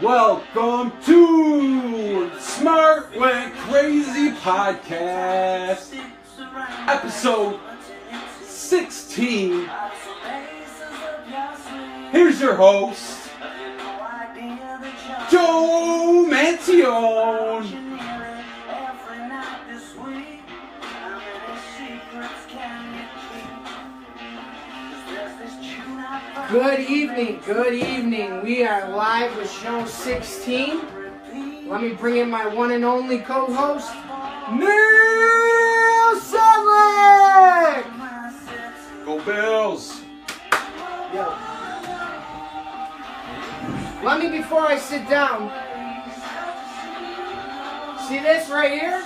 Welcome to Smart Went Crazy Podcast, episode 16. Here's your host, Joe Mantione. Good evening. We are live with show 16. Let me bring in my one and only co-host, Neil Sedlick! Go Bills! Yo. Let me, before I sit down, see this right here?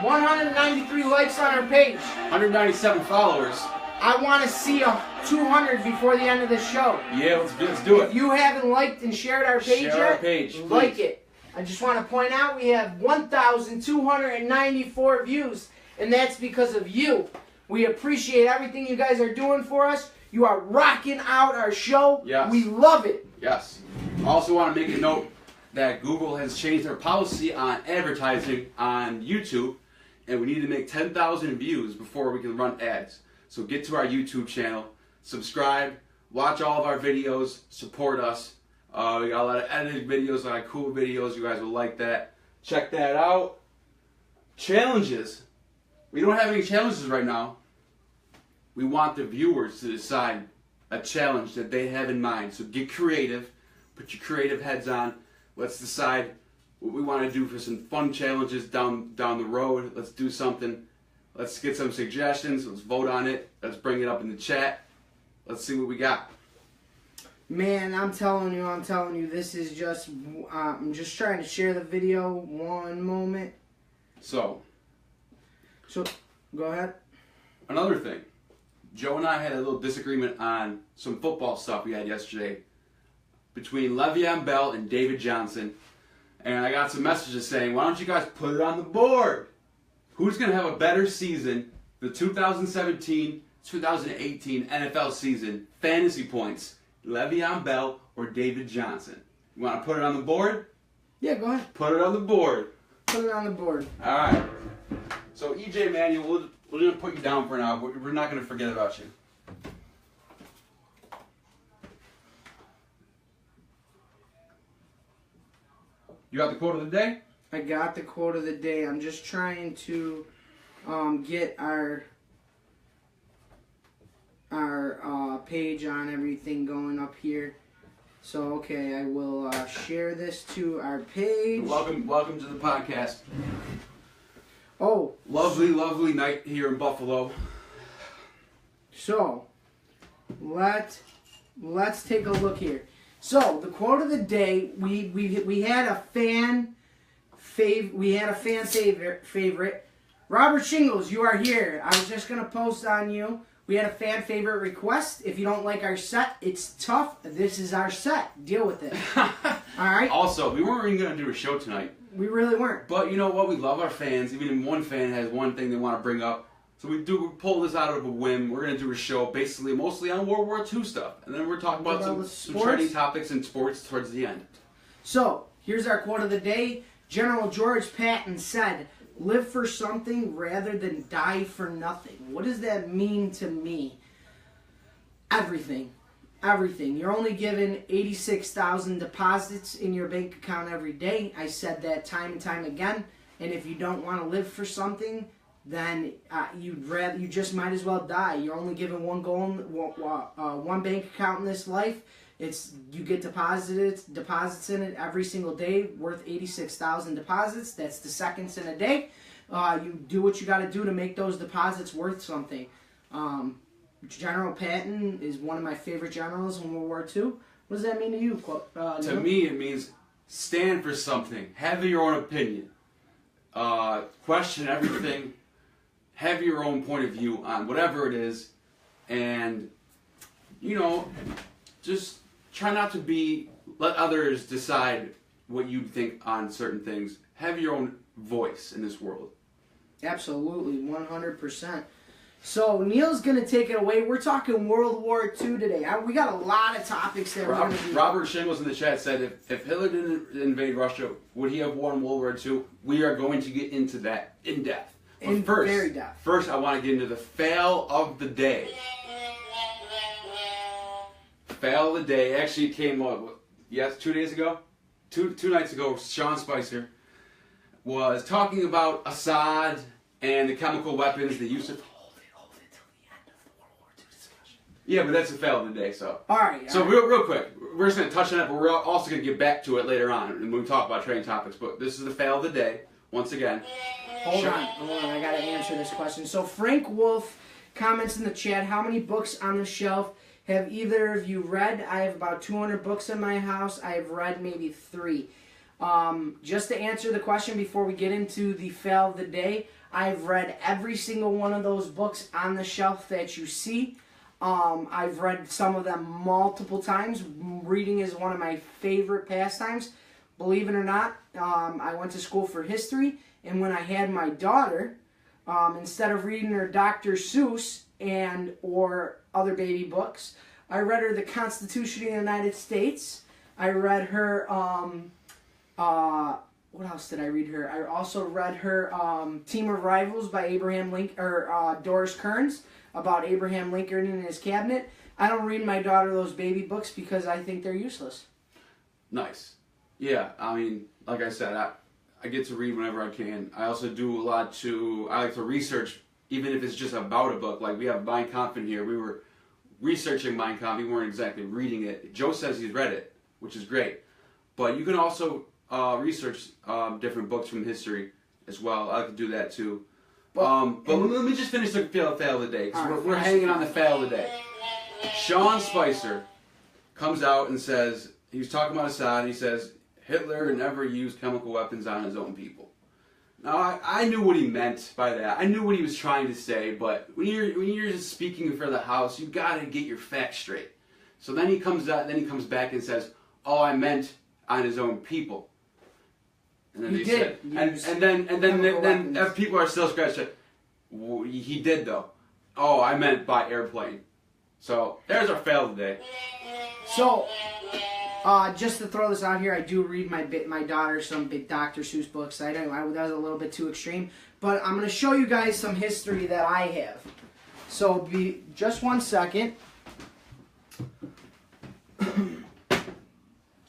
193 likes on our page. 197 followers. I want to see 200 before the end of the show. Yeah, let's do it. If you haven't liked and shared our page yet, like it. I just want to point out we have 1,294 views, and that's because of you. We appreciate everything you guys are doing for us. You are rocking out our show. Yes. We love it. Yes. I also want to make a note that Google has changed their policy on advertising on YouTube, and we need to make 10,000 views before we can run ads. So get to our YouTube channel, subscribe, watch all of our videos, support us. We got a lot of edited videos, a lot of cool videos. You guys will like that. Check that out. Challenges. We don't have any challenges right now. We want the viewers to decide a challenge that they have in mind. So get creative. Put your creative heads on. Let's decide what we want to do for some fun challenges down the road. Let's do something. Let's get some suggestions. Let's vote on it. Let's bring it up in the chat. Let's see what we got. Man, I'm telling you, this is just, I'm just trying to share the video one moment. So, go ahead. Another thing. Joe and I had a little disagreement on some football stuff we had yesterday between Le'Veon Bell and David Johnson. And I got some messages saying, why don't you guys put it on the board? Who's going to have a better season, the 2017-2018 NFL season, fantasy points, Le'Veon Bell or David Johnson? You want to put it on the board? Yeah, go ahead. Put it on the board. Put it on the board. All right. So, EJ Manuel, we're going to put you down for now. We're not going to forget about you. You got the quote of the day? I got the quote of the day. I'm just trying to get our page on everything going up here. So, okay, I will share this to our page. Welcome to the podcast. Oh. Lovely night here in Buffalo. So, let's take a look here. So, the quote of the day, we had a fan favorite. Robert Shingles, you are here. I was just going to post on you. We had a fan favorite request. If you don't like our set, it's tough. This is our set. Deal with it. All right? Also, we weren't even going to do a show tonight. We really weren't. But you know what? We love our fans. Even one fan has one thing they want to bring up. So we pull this out of a whim. We're going to do a show basically mostly on World War II stuff. And then we're talking about some trending topics in sports towards the end. So, here's our quote of the day. General George Patton said, "Live for something rather than die for nothing." What does that mean to me? Everything. You're only given 86,000 deposits in your bank account every day. I said that time and time again. And if you don't want to live for something, then you just might as well die. You're only given one goal, one bank account in this life. You get deposits in it every single day, worth 86,000 deposits. That's the seconds in a day. You do what you got to do to make those deposits worth something. General Patton is one of my favorite generals in World War II. What does that mean to you? To me, it means stand for something. Have your own opinion. Question everything. Have your own point of view on whatever it is. And, just try not to let others decide what you think on certain things. Have your own voice in this world. Absolutely, 100%. So Neil's gonna take it away. We're talking World War II today. We got a lot of topics that we're gonna do. Robert Shingles in the chat said if Hitler didn't invade Russia, would he have won World War II? We are going to get into that in depth. But Very depth. First, I want to get into the fail of the day. Fail of the day actually came up. Yes, 2 days ago, two nights ago. Sean Spicer was talking about Assad and the chemical weapons they used to. Yeah, but that's the fail of the day, so. All right. Real quick, we're just going to touch on it, but we're also going to get back to it later on when we talk about training topics. But this is the fail of the day, once again. Hold on, I got to answer this question. So Frank Wolf comments in the chat, how many books on the shelf have either of you read? I have about 200 books in my house. I have read maybe 3. Just to answer the question before we get into the fail of the day, I've read every single one of those books on the shelf that you see. I've read some of them multiple times. Reading is one of my favorite pastimes. Believe it or not, I went to school for history, and when I had my daughter, instead of reading her Dr. Seuss or other baby books, I read her the Constitution of the United States. I read her, what else did I read her? I also read her Team of Rivals by Abraham Lincoln, or Doris Kearns, about Abraham Lincoln and his cabinet. I don't read my daughter those baby books because I think they're useless. Nice. Yeah, I mean, like I said, I get to read whenever I can. I also do I like to research, even if it's just about a book. Like we have Mein Kampf in here. We were researching Mein Kampf. We weren't exactly reading it. Joe says he's read it, which is great. But you can also research different books from history as well. I like to do that too. But let me just finish the fail of the day, because we're hanging on the fail of the day. Sean Spicer comes out and says, he was talking about Assad, and he says, Hitler never used chemical weapons on his own people. Now, I knew what he meant by that. I knew what he was trying to say, but when you're just speaking for the House, you got to get your facts straight. So then he comes back and says, oh, I meant on his own people. And then then people are still scratching. Well, he did though. Oh, I meant by airplane. So there's our fail today. So, just to throw this out here, I do read my daughter some big Dr. Seuss books. That was a little bit too extreme, but I'm going to show you guys some history that I have. So, just 1 second.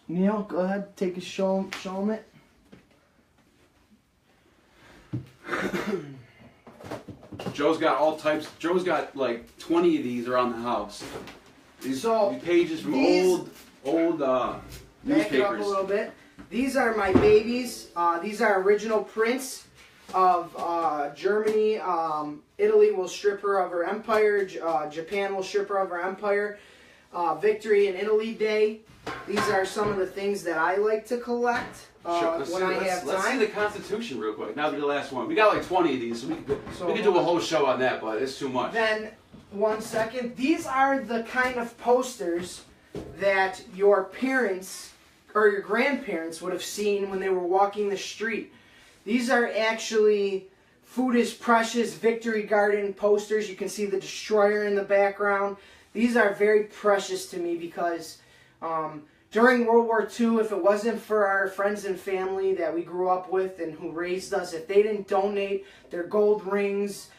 Neil, go ahead, take a show them it. Joe's got all types. Joe's got like 20 of these around the house. These pages from old newspapers. Back it up a little bit. These are my babies. These are original prints of Germany. Italy will strip her of her empire. Japan will strip her of her empire. Victory in Italy Day. These are some of the things that I like to collect when I have time. Let's see the Constitution real quick. Now the last one. We got like 20 of these, so we could do a whole show on that, but it's too much. Then, 1 second. These are the kind of posters that your parents or your grandparents would have seen when they were walking the street. These are actually Food is Precious Victory Garden posters. You can see the destroyer in the background. These are very precious to me because during World War II, if it wasn't for our friends and family that we grew up with and who raised us, if they didn't donate their gold rings,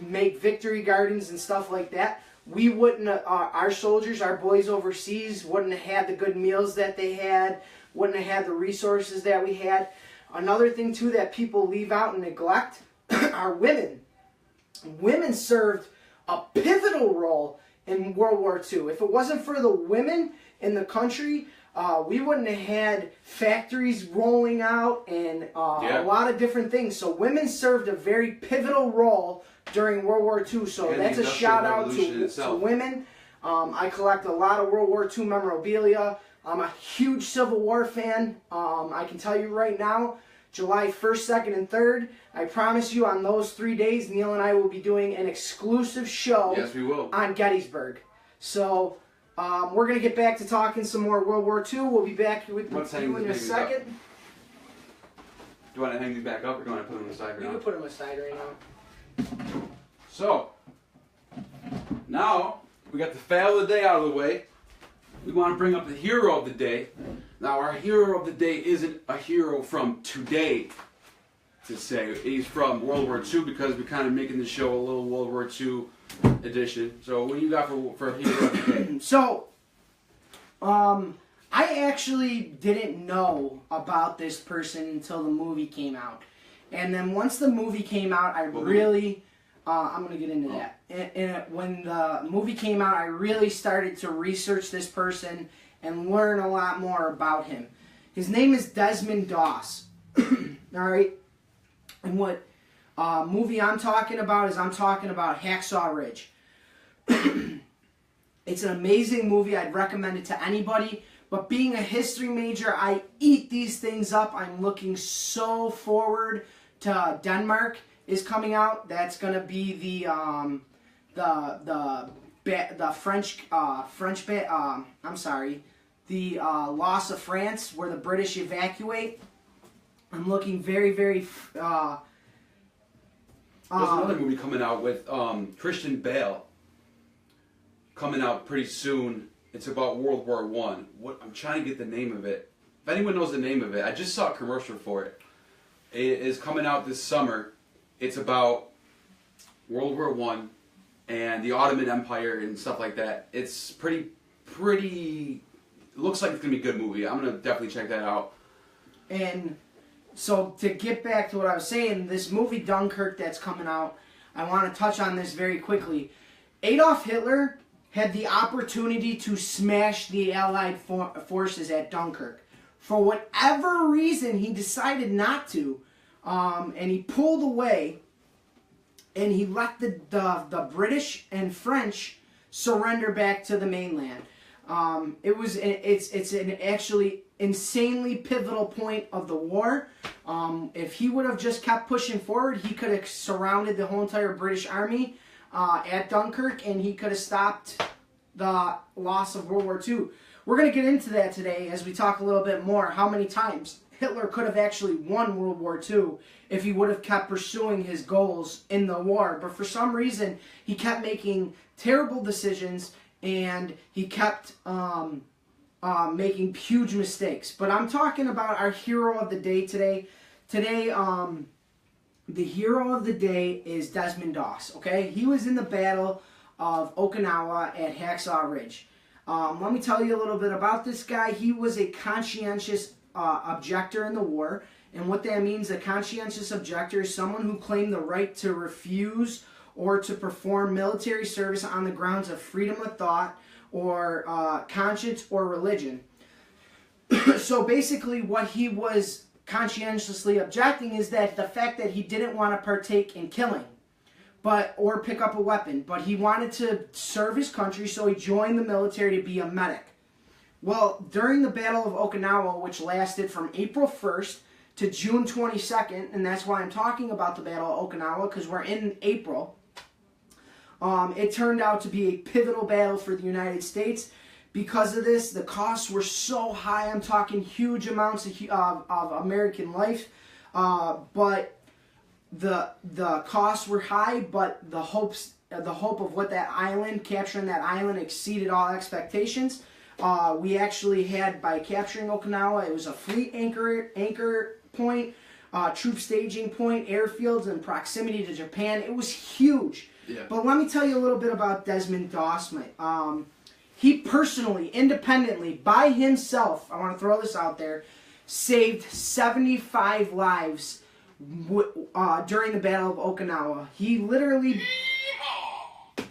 make victory gardens and stuff like that, we wouldn't, our soldiers, our boys overseas, wouldn't have had the good meals that they had, wouldn't have had the resources that we had. Another thing, too, that people leave out and neglect are women. Women served a pivotal role in World War II. If it wasn't for the women in the country, we wouldn't have had factories rolling out and a lot of different things. So women served a very pivotal role during World War II. So and that's a shout out to women. I collect a lot of World War II memorabilia. I'm a huge Civil War fan. I can tell you right now, July 1st, 2nd, and 3rd, I promise you on those 3 days, Neil and I will be doing an exclusive show on Gettysburg. So we're going to get back to talking some more World War II. We'll be back with you in a second. Do you want to hang these back up or do you want to put them aside right now? You can put them aside right now. So, now we got the fail of the day out of the way. We want to bring up the hero of the day. Now, our hero of the day isn't a hero from today, to say. He's from World War II, because we're kind of making the show a little World War II edition. So, what do you got for hero of the day? So, I actually didn't know about this person until the movie came out. And then once the movie came out, I'm going to get into that. And when the movie came out, I really started to research this person and learn a lot more about him. His name is Desmond Doss. Alright? And what movie I'm talking about is I'm talking about Hacksaw Ridge. It's an amazing movie. I'd recommend it to anybody. But being a history major, I eat these things up. I'm looking so forward to Denmark is coming out. That's gonna be the loss of France, where the British evacuate. I'm looking very, very. There's another movie coming out with Christian Bale. Coming out pretty soon. It's about World War I. I'm trying to get the name of it. If anyone knows the name of it, I just saw a commercial for it. It is coming out this summer. It's about World War I and the Ottoman Empire and stuff like that. It's pretty. Looks like it's gonna be a good movie. I'm gonna definitely check that out. And so to get back to what I was saying, this movie Dunkirk that's coming out, I want to touch on this very quickly. Adolf Hitler had the opportunity to smash the Allied forces at Dunkirk. For whatever reason, he decided not to, and he pulled away, and he let the British and French surrender back to the mainland. It's an actually insanely pivotal point of the war. If he would have just kept pushing forward, he could have surrounded the whole entire British army at Dunkirk, and he could have stopped the loss of World War II. We're going to get into that today as we talk a little bit more, how many times Hitler could have actually won World War II if he would have kept pursuing his goals in the war. But for some reason, he kept making terrible decisions, and he kept making huge mistakes. But I'm talking about our hero of the day today. Today, the hero of the day is Desmond Doss, okay? He was in the Battle of Okinawa at Hacksaw Ridge. Let me tell you a little bit about this guy. He was a conscientious objector in the war. And what that means, a conscientious objector is someone who claimed the right to refuse or to perform military service on the grounds of freedom of thought or conscience or religion. So basically what he was conscientiously objecting is that the fact that he didn't want to partake in killing or pick up a weapon, but he wanted to serve his country, so he joined the military to be a medic. Well, during the Battle of Okinawa, which lasted from April 1st to June 22nd, and that's why I'm talking about the Battle of Okinawa, because we're in April, it turned out to be a pivotal battle for the United States. Because of this, the costs were so high. I'm talking huge amounts of American life, but the costs were high. But the hope of what that island, capturing that island, exceeded all expectations. We actually had, by capturing Okinawa, it was a fleet anchor point, troop staging point, airfields, and proximity to Japan. It was huge. Yeah. But let me tell you a little bit about Desmond Doss. He personally, independently, by himself, I want to throw this out there, saved 75 lives during the Battle of Okinawa. He literally,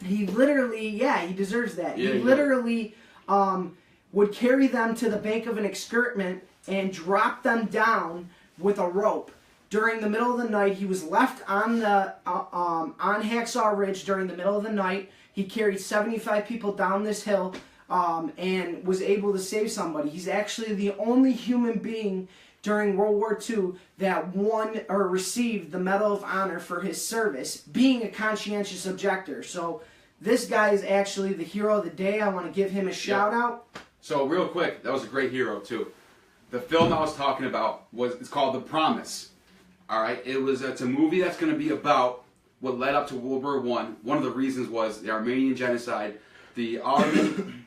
yeah, he deserves that. Yeah, he literally would carry them to the bank of an escarpment and drop them down with a rope. During the middle of the night, he was left on on Hacksaw Ridge during the middle of the night. He carried 75 people down this hill and was able to save somebody. He's actually the only human being during World War II that won or received the Medal of Honor for his service, being a conscientious objector. So this guy is actually the hero of the day. I want to give him a shout out. So real quick, that was a great hero too. The film I was talking about it's called The Promise. All right, it's a movie that's going to be about what led up to World War One. One of the reasons was the Armenian genocide, the Ottoman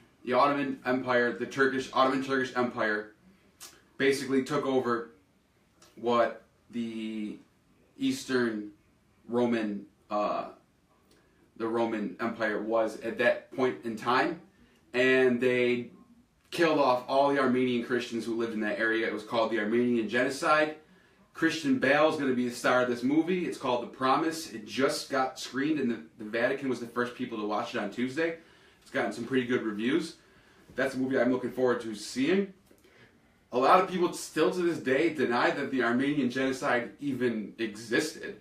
Empire, the Ottoman-Turkish Empire, basically took over what the Eastern Roman, the Roman Empire was at that point in time, and they killed off all the Armenian Christians who lived in that area. It was called the Armenian Genocide. Christian Bale is going to be the star of this movie. It's called The Promise. It just got screened, and the Vatican was the first people to watch it on Tuesday. It's gotten some pretty good reviews. That's a movie I'm looking forward to seeing. A lot of people still to this day deny that the Armenian Genocide even existed.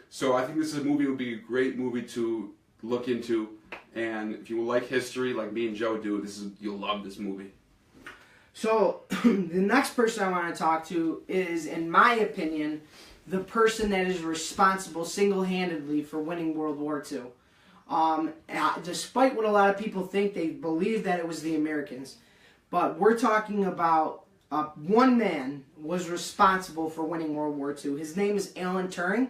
So I think this is a movie would be a great movie to look into. And if you like history like me and Joe do, you'll love this movie. So, the next person I want to talk to is, in my opinion, the person that is responsible single-handedly for winning World War II. Despite what a lot of people think, they believe that it was the Americans. But we're talking about one man was responsible for winning World War II. His name is Alan Turing.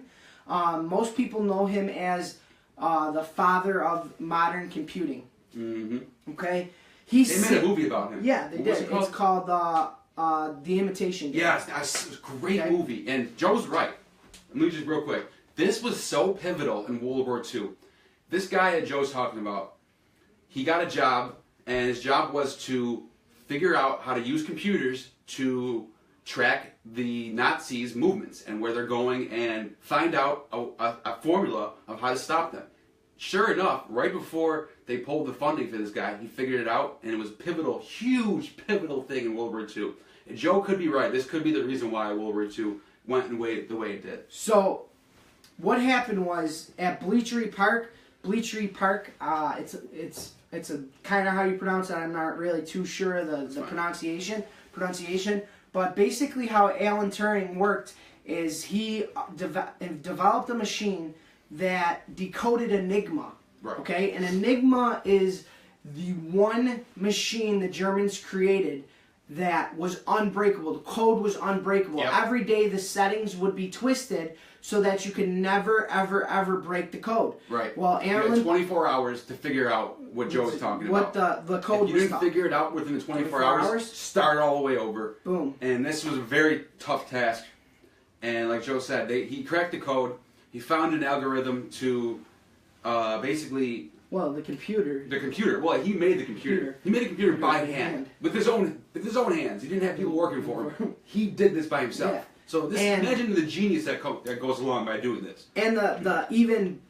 Most people know him as the father of modern computing. Mm-hmm. Okay? They made a movie about him. Yeah, they did. It's called The Imitation Game. Yes, it's a great movie. And Joe's right. Let me just real quick. This was so pivotal in World War II. This guy that Joe's talking about, he got a job, and his job was to figure out how to use computers to track the Nazis' movements and where they're going and find out a formula of how to stop them. Sure enough, right before they pulled the funding for this guy, he figured it out, and it was pivotal, huge pivotal thing in World War II. And Joe could be right. This could be the reason why World War II went the way it did. So, what happened was at Bletchley Park, it's a kind of how you pronounce it. I'm not really too sure of the pronunciation. But basically, how Alan Turing worked is he developed a machine that decoded Enigma. Right. Okay, and Enigma is the one machine the Germans created that was unbreakable. The code was unbreakable. Yep. Every day the settings would be twisted so that you could never, ever, ever break the code. Right. Well, Alan, you had 24 hours to figure out what Joe was talking about. What the code was. If you didn't figure it out within the 24 hours, start all the way over. Boom. And this was a very tough task. And like Joe said, he cracked the code. He found an algorithm to basically... Well, the computer. The computer. Well, he made the computer. He made the computer by hand. With his own hands. He didn't have people working for him. He did this by himself. Yeah. So imagine the genius that goes along by doing this. And the even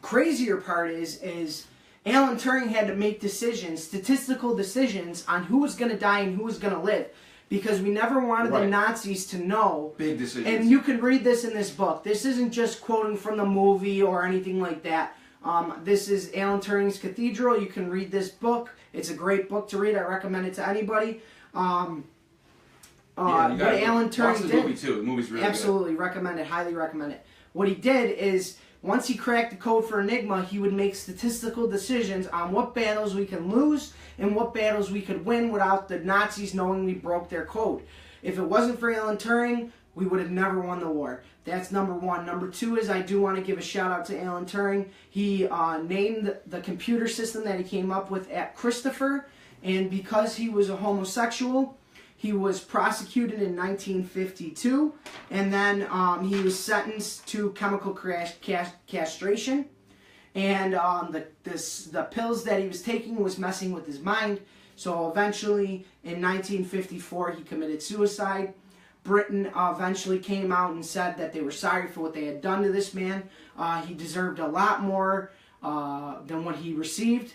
crazier part is Alan Turing had to make statistical decisions on who was going to die and who was going to live. Because we never wanted the Nazis to know. Big decisions. And you can read this in this book. This isn't just quoting from the movie or anything like that. This is Alan Turing's Cathedral. You can read this book. It's a great book to read. I recommend it to anybody. What Alan Turing did. Watch the movie too. The movie's really absolutely good. Recommend it. Highly recommend it. What he did is, once he cracked the code for Enigma, he would make statistical decisions on what battles we can lose and what battles we could win without the Nazis knowing we broke their code. If it wasn't for Alan Turing, we would have never won the war. That's number one. Number two is I do want to give a shout out to Alan Turing. He named the computer system that he came up with at Christopher, and because he was a homosexual, he was prosecuted in 1952, and then he was sentenced to chemical castration. And the pills that he was taking was messing with his mind. So eventually, in 1954, he committed suicide. Britain eventually came out and said that they were sorry for what they had done to this man. He deserved a lot more than what he received.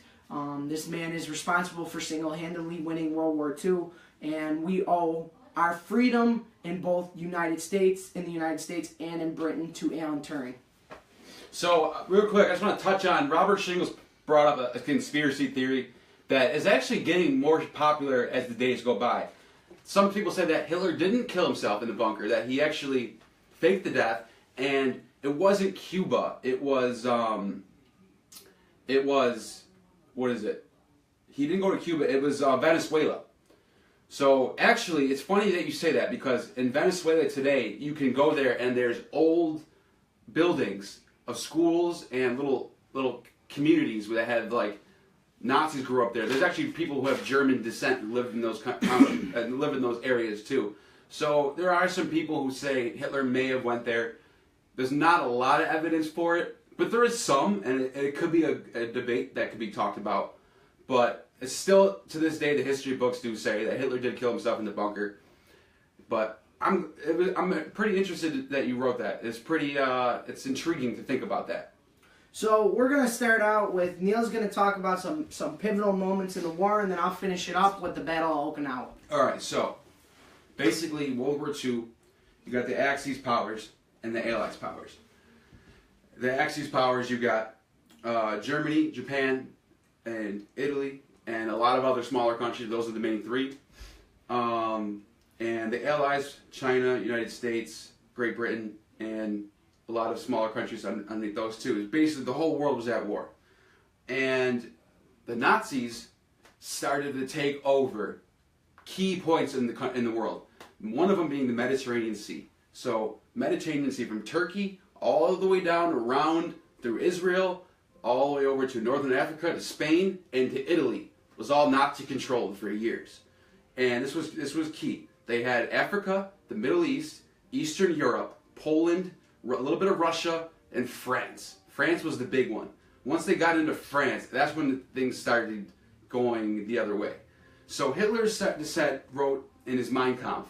This man is responsible for single-handedly winning World War II, and we owe our freedom in both the United States and in Britain to Alan Turing. So, real quick, I just want to touch on, Robert Shingles brought up a conspiracy theory that is actually getting more popular as the days go by. Some people say that Hitler didn't kill himself in the bunker, that he actually faked the death, and it wasn't Cuba. It was, what is it? He didn't go to Cuba, it was Venezuela. So, actually, it's funny that you say that, because in Venezuela today, you can go there and there's old buildings of schools and little communities that had like Nazis grew up there. There's actually people who have German descent who lived in those and live in those areas too. So there are some people who say Hitler may have went there. There's not a lot of evidence for it, but there is some, and it could be a debate that could be talked about. But it's still, to this day, the history books do say that Hitler did kill himself in the bunker. But I'm pretty interested that you wrote that. It's pretty, it's intriguing to think about that. So we're going to start out with, Neil's going to talk about some pivotal moments in the war, and then I'll finish it up with the Battle of Okinawa. All right, so basically World War II, you got the Axis powers and the Allies powers. The Axis powers, you got Germany, Japan, and Italy, and a lot of other smaller countries. Those are the main three. And the Allies, China, United States, Great Britain, and a lot of smaller countries underneath those two. Basically, the whole world was at war. And the Nazis started to take over key points in the world. One of them being the Mediterranean Sea. So, Mediterranean Sea from Turkey all the way down around through Israel, all the way over to northern Africa, to Spain, and to Italy was all Nazi controlled for years. And this was key. They had Africa, the Middle East, Eastern Europe, Poland, a little bit of Russia, and France. France was the big one. Once they got into France, that's when things started going the other way. So Hitler wrote in his Mein Kampf,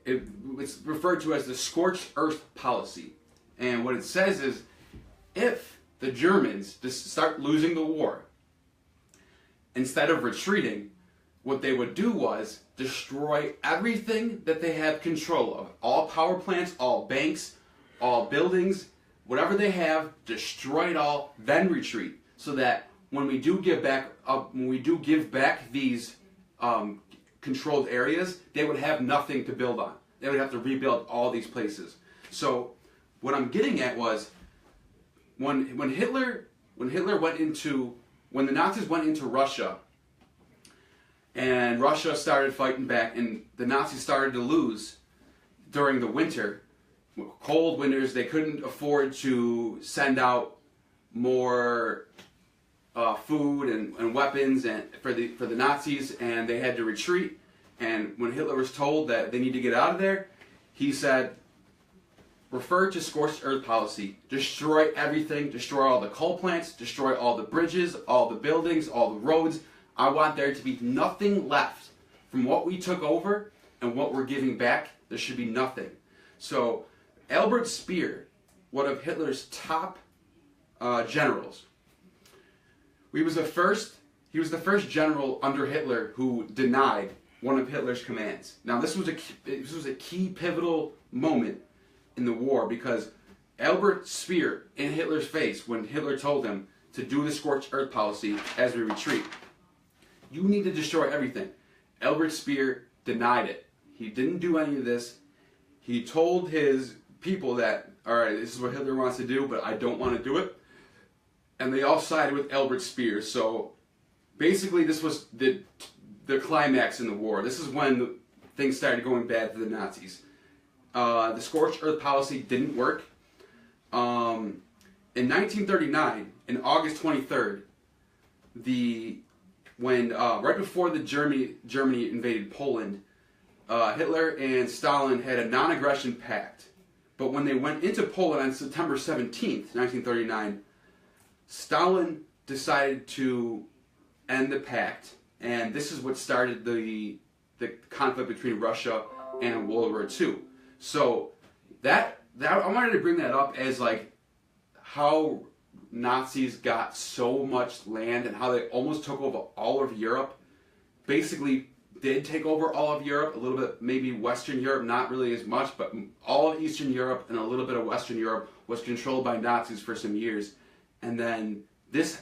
it's referred to as the scorched earth policy. And what it says is, if the Germans just start losing the war, instead of retreating, what they would do was destroy everything that they have control of. All power plants, all banks, all buildings, whatever they have, destroy it all, then retreat. So that when we do give back these controlled areas, they would have nothing to build on. They would have to rebuild all these places. So what I'm getting at was when the Nazis went into Russia, and Russia started fighting back, and the Nazis started to lose during the winter, cold winters. They couldn't afford to send out more food and weapons for the Nazis, and they had to retreat. And when Hitler was told that they need to get out of there, he said, refer to scorched earth policy. Destroy everything. Destroy all the coal plants. Destroy all the bridges, all the buildings, all the roads. I want there to be nothing left from what we took over and what we're giving back. There should be nothing. So Albert Speer, one of Hitler's top generals, he was the first general under Hitler who denied one of Hitler's commands. Now this was a key pivotal moment in the war, because Albert Speer, in Hitler's face, when Hitler told him to do the scorched earth policy as we retreat, you need to destroy everything. Albert Speer denied it. He didn't do any of this. He told his people that, all right, this is what Hitler wants to do, but I don't want to do it. And they all sided with Albert Speer. So basically this was the climax in the war. This is when things started going bad for the Nazis. The scorched earth policy didn't work. In 1939, in August 23rd, right before the Germany invaded Poland, Hitler and Stalin had a non-aggression pact. But when they went into Poland on September 17th, 1939, Stalin decided to end the pact, and this is what started the conflict between Russia and World War II. So that I wanted to bring that up as like how Nazis got so much land and how they almost took over all of Europe. Basically did take over all of Europe, a little bit maybe Western Europe, not really as much, but all of Eastern Europe and a little bit of Western Europe was controlled by Nazis for some years. And then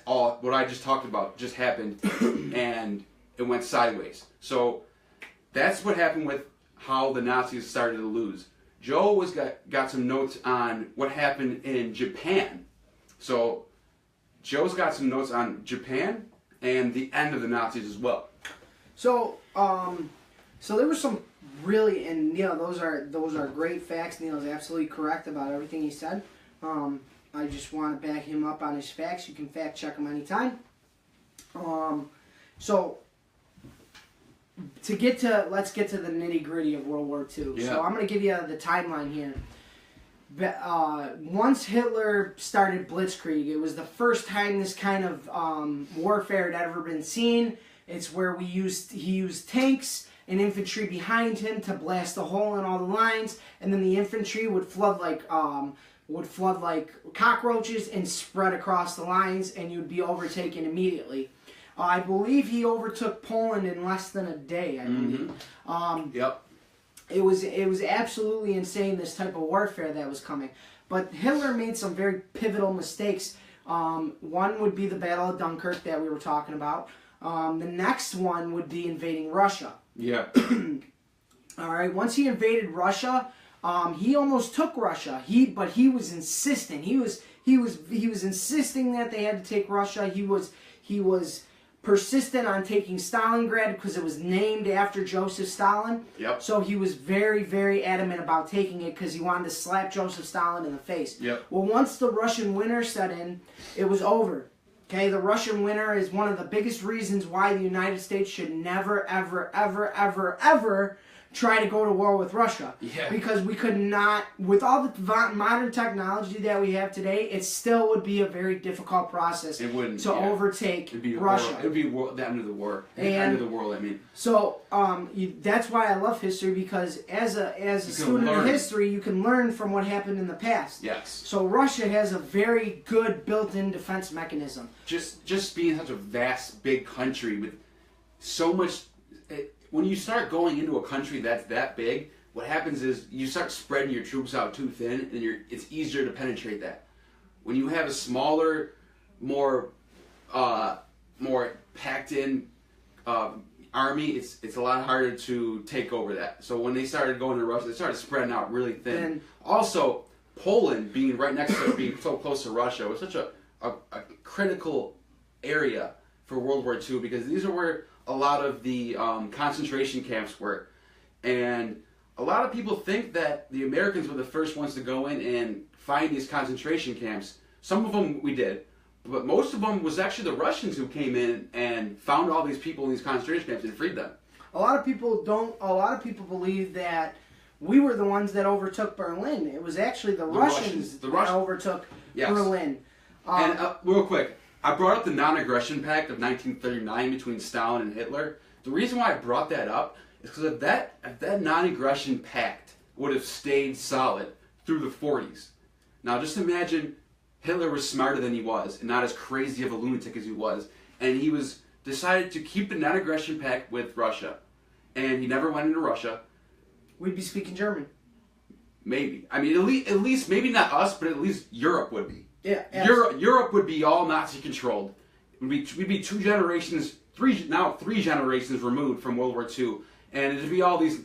what I just talked about just happened, and it went sideways. So that's what happened with how the Nazis started to lose. Joe got some notes on what happened in Japan. So Joe's got some notes on Japan and the end of the Nazis as well. So So there was some really, and those are great facts. Neil's absolutely correct about everything he said. I just want to back him up on his facts. You can fact check him anytime. So let's get to the nitty gritty of World War II. Yeah. So I'm going to give you the timeline here. Once Hitler started Blitzkrieg, it was the first time this kind of warfare had ever been seen. It's where he used tanks and infantry behind him to blast a hole in all the lines, and then the infantry would flood like cockroaches and spread across the lines, and you'd be overtaken immediately. I believe he overtook Poland in less than a day. I believe. Yep. It was absolutely insane, this type of warfare that was coming. But Hitler made some very pivotal mistakes. One would be the Battle of Dunkirk that we were talking about. The next one would be invading Russia. Yeah. All right. Once he invaded Russia, he almost took Russia. But he was insistent. He was insisting that they had to take Russia. He was persistent on taking Stalingrad because it was named after Joseph Stalin. Yep. So he was very, very adamant about taking it because he wanted to slap Joseph Stalin in the face. Yep. Well, once the Russian winter set in, it was over. Okay, the Russian winter is one of the biggest reasons why the United States should never, ever, ever, ever, ever try to go to war with Russia. Yeah. Because we could not, with all the modern technology that we have today, it still would be a very difficult process It wouldn't, to overtake It'd be Russia. It would be the end of the war. End of the world, I mean. So that's why I love history, because as a student of history, you can learn from what happened in the past. Yes. So Russia has a very good built-in defense mechanism. Just being such a vast, big country with so much. When you start going into a country that's that big, what happens is you start spreading your troops out too thin, and it's easier to penetrate that. When you have a smaller, more packed-in army, it's a lot harder to take over that. So when they started going to Russia, they started spreading out really thin. And also, Poland being right next to being so close to Russia was such a critical area for World War II, because these are where a lot of the concentration camps were. And a lot of people think that the Americans were the first ones to go in and find these concentration camps. Some of them we did, but most of them was actually the Russians who came in and found all these people in these concentration camps and freed them. a lot of people believe that we were the ones that overtook Berlin. It was actually the Russians that overtook Berlin. And real quick, I brought up the Non-Aggression Pact of 1939 between Stalin and Hitler. The reason why I brought that up is because if that Non-Aggression Pact would have stayed solid through the 40s. Now just imagine Hitler was smarter than he was and not as crazy of a lunatic as he was. And he decided to keep the Non-Aggression Pact with Russia. And he never went into Russia. We'd be speaking German. Maybe. I mean, at least maybe not us, but at least Europe would be. Yeah. Europe would be all Nazi controlled. We'd be three generations removed from World War II, and it'd be all these,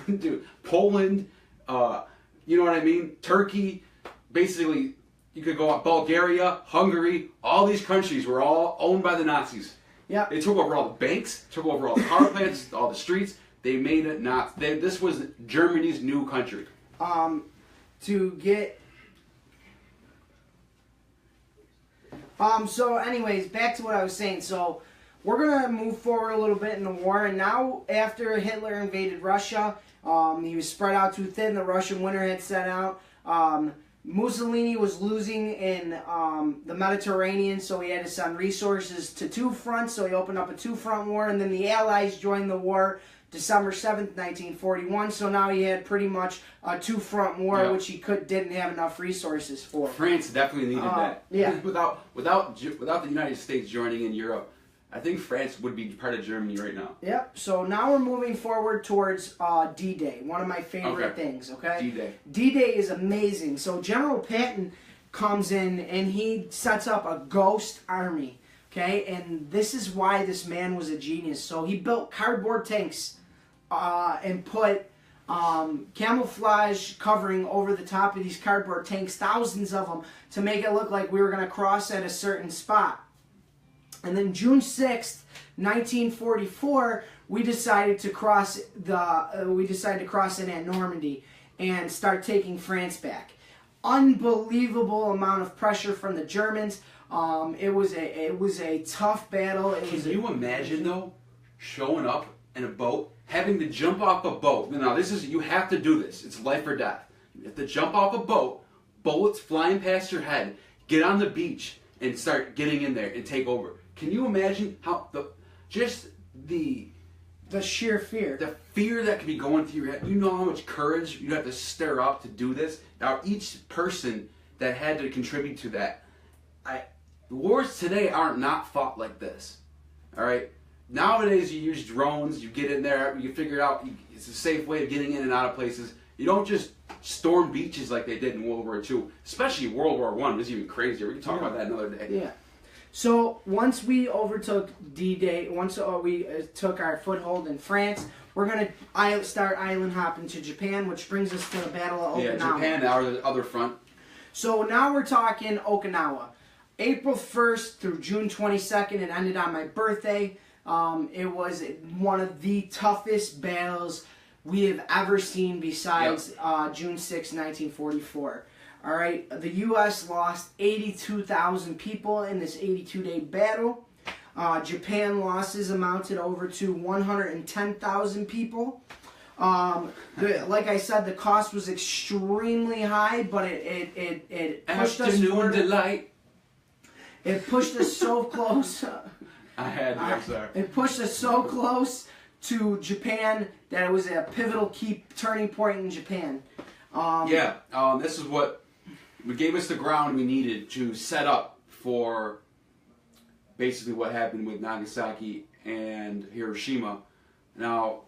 dude, Poland, you know what I mean? Turkey, basically, you could go up Bulgaria, Hungary, all these countries were all owned by the Nazis. Yeah. They took over all the banks, took over all the power plants, all the streets. They made it not. This was Germany's new country. So anyways, back to what I was saying. So we're going to move forward a little bit in the war. And now after Hitler invaded Russia, he was spread out too thin. The Russian winter had set out. Mussolini was losing in the Mediterranean, so he had to send resources to two fronts. So he opened up a two-front war. And then the Allies joined the war December 7th, 1941. So now he had pretty much a two-front war, which he didn't have enough resources for. France definitely needed that. Yeah. Without the United States joining in Europe, I think France would be part of Germany right now. Yep. So now we're moving forward towards D-Day, one of my favorite things. Okay. D-Day. D-Day is amazing. So General Patton comes in and he sets up a ghost army. Okay, and this is why this man was a genius. So he built cardboard tanks and put camouflage covering over the top of these cardboard tanks, thousands of them, to make it look like we were going to cross at a certain spot. And then June 6th, 1944, we decided to cross in at Normandy and start taking France back. Unbelievable amount of pressure from the Germans. It was a tough battle. Can you imagine though, showing up in a boat, having to jump off a boat? Now you have to do this. It's life or death. You have to jump off a boat, bullets flying past your head, get on the beach, and start getting in there and take over. Can you imagine how the sheer fear. The fear that could be going through your head. You know how much courage you have to stir up to do this? Now, each person that had to contribute to that, the wars today aren't not fought like this. All right? Nowadays, you use drones, you get in there, you figure out it's a safe way of getting in and out of places. You don't just storm beaches like they did in World War II, especially World War I. It was even crazier. We can talk about that another day. Yeah. So once we overtook D-Day, once we took our foothold in France, we're going to start island hopping to Japan, which brings us to the Battle of Okinawa. Yeah, Japan, now the other front. So now we're talking Okinawa. April 1st through June 22nd, it ended on my birthday. It was one of the toughest battles we have ever seen besides June 6, 1944. All right, the U.S. lost 82,000 people in this 82-day battle. Japan losses amounted over to 110,000 people. Like I said, the cost was extremely high, but it pushed us forward. Delight. It pushed us so close. I'm sorry. It pushed us so close to Japan that it was a pivotal key turning point in Japan. This is what gave us the ground we needed to set up for basically what happened with Nagasaki and Hiroshima. Now,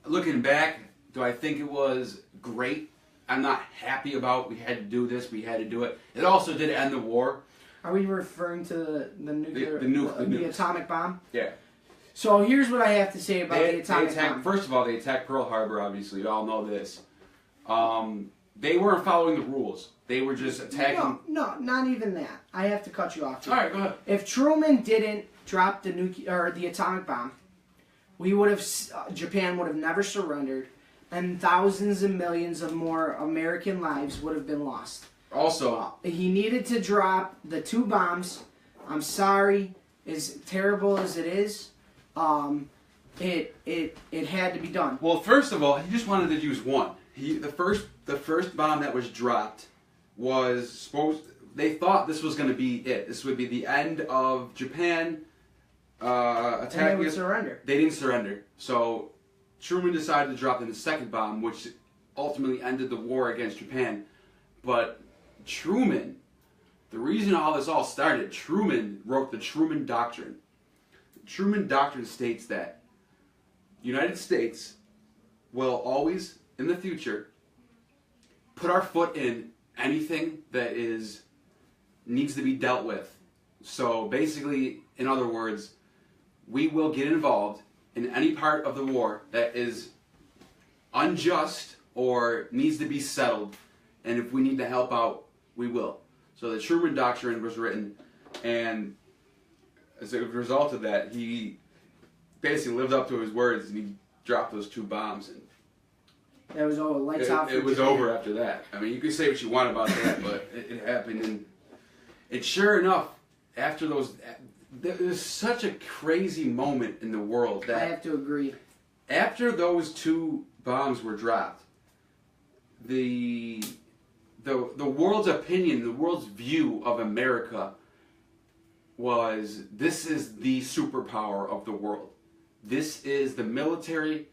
looking back, do I think it was great? I'm not happy about we had to do this, we had to do it. It also did end the war. Are we referring to the nuclear, the atomic bomb? Yeah. So here's what I have to say about the atomic bomb. First of all, they attacked Pearl Harbor, obviously. You all know this. They weren't following the rules. They were just attacking. No, not even that. I have to cut you off here. All right, go ahead. If Truman didn't drop the atomic bomb, Japan would have never surrendered, and thousands and millions of more American lives would have been lost. Also, he needed to drop the 2 bombs. I'm sorry, as terrible as it is, it had to be done. well, first of all, he just wanted to use one. The first bomb that was dropped was supposed. They thought this was going to be it. This would be the end of Japan attacking. And they would surrender. They didn't surrender. So Truman decided to drop the second bomb, which ultimately ended the war against Japan. But Truman, the reason this all started, Truman wrote the Truman Doctrine. The Truman Doctrine states that the United States will always, in the future, put our foot in anything that needs to be dealt with. So basically, in other words, we will get involved in any part of the war that is unjust or needs to be settled, and if we need to help out, we will. So the Truman Doctrine was written, and as a result of that, he basically lived up to his words, and he dropped those 2 bombs. And that was all lights out. It was over after that. I mean, you can say what you want about that, but it happened, and it's sure enough, after those, there was such a crazy moment in the world that I have to agree. After those 2 bombs were dropped, the world's opinion, the world's view of America was, this is the superpower of the world. This is the military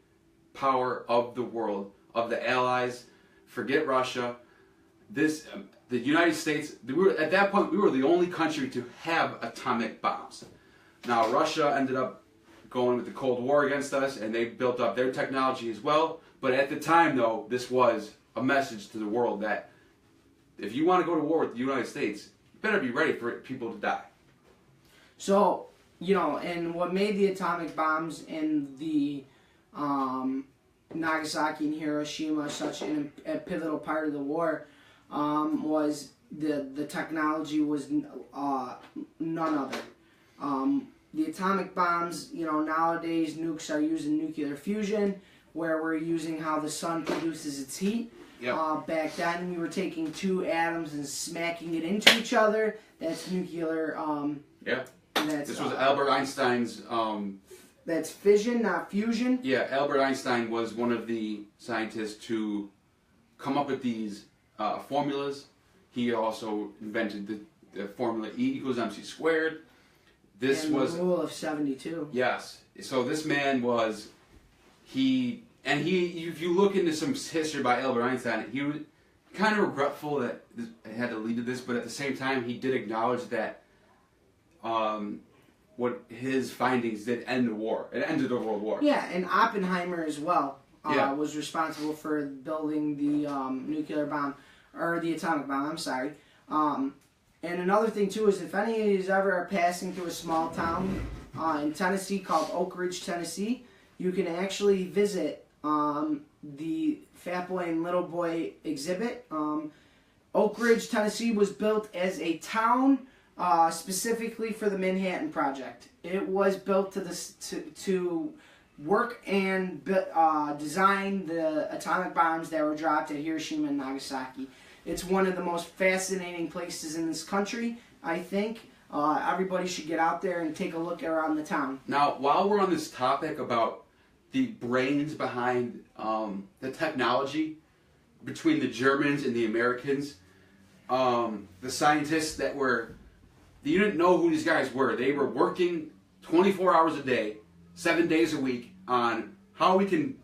power of the world, of the Allies. Forget Russia. The United States, at that point, we were the only country to have atomic bombs. Now, Russia ended up going with the Cold War against us, and they built up their technology as well. But at the time, though, this was a message to the world that if you want to go to war with the United States, you better be ready for people to die. So, and what made the atomic bombs and the Nagasaki and Hiroshima such a pivotal part of the war was the technology was none other. The atomic bombs, nowadays nukes are using nuclear fusion, where we're using how the sun produces its heat. Yep. Back then, we were taking two atoms and smacking it into each other. That's nuclear. Yeah. This was Albert Einstein's. That's fission, not fusion. Yeah, Albert Einstein was one of the scientists to come up with these formulas. He also invented the formula E equals mc squared. This and was the rule of 72. Yes. So this man was if you look into some history by Albert Einstein, he was kind of regretful that he had to lead to this, but at the same time he did acknowledge that what his findings did end the war. It ended the World War. Yeah, and Oppenheimer as well Yeah. was responsible for building the nuclear bomb, or the atomic bomb, I'm sorry. And another thing too is if any of you ever are passing through a small town in Tennessee called Oak Ridge, Tennessee, you can actually visit the Fat Boy and Little Boy exhibit. Oak Ridge, Tennessee was built as a town specifically for the Manhattan Project. It was built to work and design the atomic bombs that were dropped at Hiroshima and Nagasaki. It's one of the most fascinating places in this country, I think. Everybody should get out there and take a look around the town. Now, while we're on this topic about the brains behind the technology between the Germans and the Americans, the scientists that were, you didn't know who these guys were. They were working 24 hours a day, 7 days a week on how we can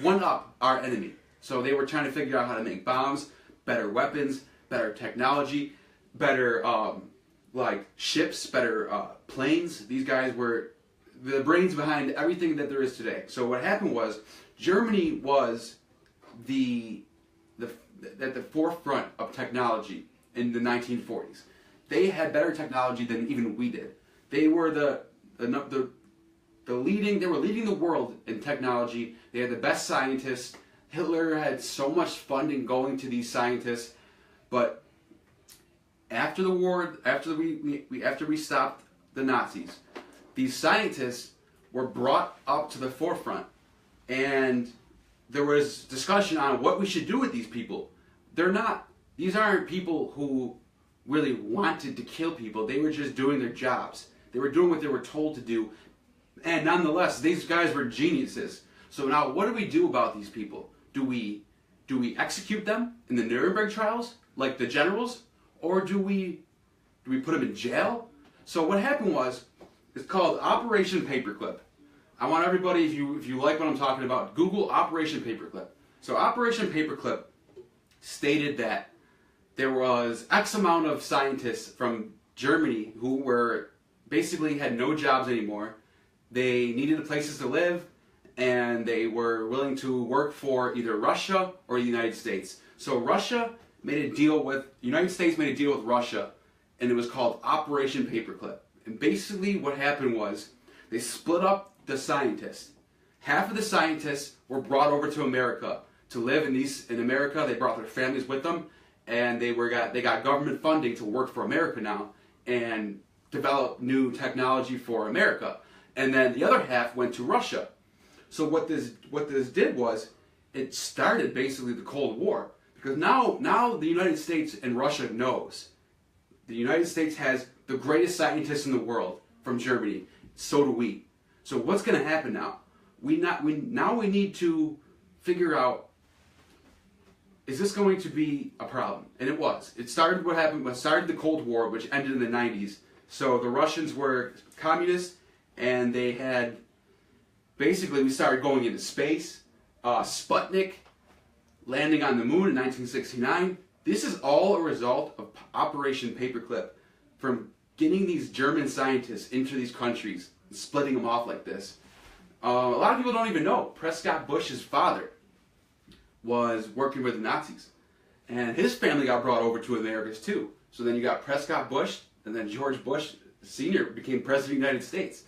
one-up our enemy. So they were trying to figure out how to make bombs, better weapons, better technology, better ships, better planes. These guys were the brains behind everything that there is today. So what happened was Germany was at the forefront of technology in the 1940s. They had better technology than even we did. They were they were leading the world in technology. They had the best scientists. Hitler had so much funding going to these scientists, but after the war, after we stopped the Nazis, these scientists were brought up to the forefront, and there was discussion on what we should do with these people. These aren't people who really wanted to kill people. They were just doing their jobs. They were doing what they were told to do, and nonetheless, these guys were geniuses. So now, what do we do about these people? Do we execute them in the Nuremberg trials, like the generals, or do we put them in jail? So what happened was, it's called Operation Paperclip. I want everybody, if you like what I'm talking about, Google Operation Paperclip. So Operation Paperclip stated that there was X amount of scientists from Germany who were basically had no jobs anymore. They needed places to live, and they were willing to work for either Russia or the United States. So United States made a deal with Russia, and it was called Operation Paperclip. And basically what happened was they split up the scientists. Half of the scientists were brought over to America to live in America. They brought their families with them, and they got government funding to work for America now and develop new technology for America. And then the other half went to Russia. So what this did was it started basically the Cold War, because now the United States and Russia knows the United States has the greatest scientists in the world from Germany. So do we. So what's going to happen now? We need to figure out, is this going to be a problem? And it was. It started the Cold War, which ended in the 90s. So the Russians were communists, and they had, basically we started going into space. Sputnik landing on the moon in 1969. This is all a result of Operation Paperclip, from getting these German scientists into these countries and splitting them off like this. A lot of people don't even know Prescott Bush's father was working with the Nazis, and his family got brought over to Americas too. So then you got Prescott Bush, and then George Bush Sr. became president of the United States.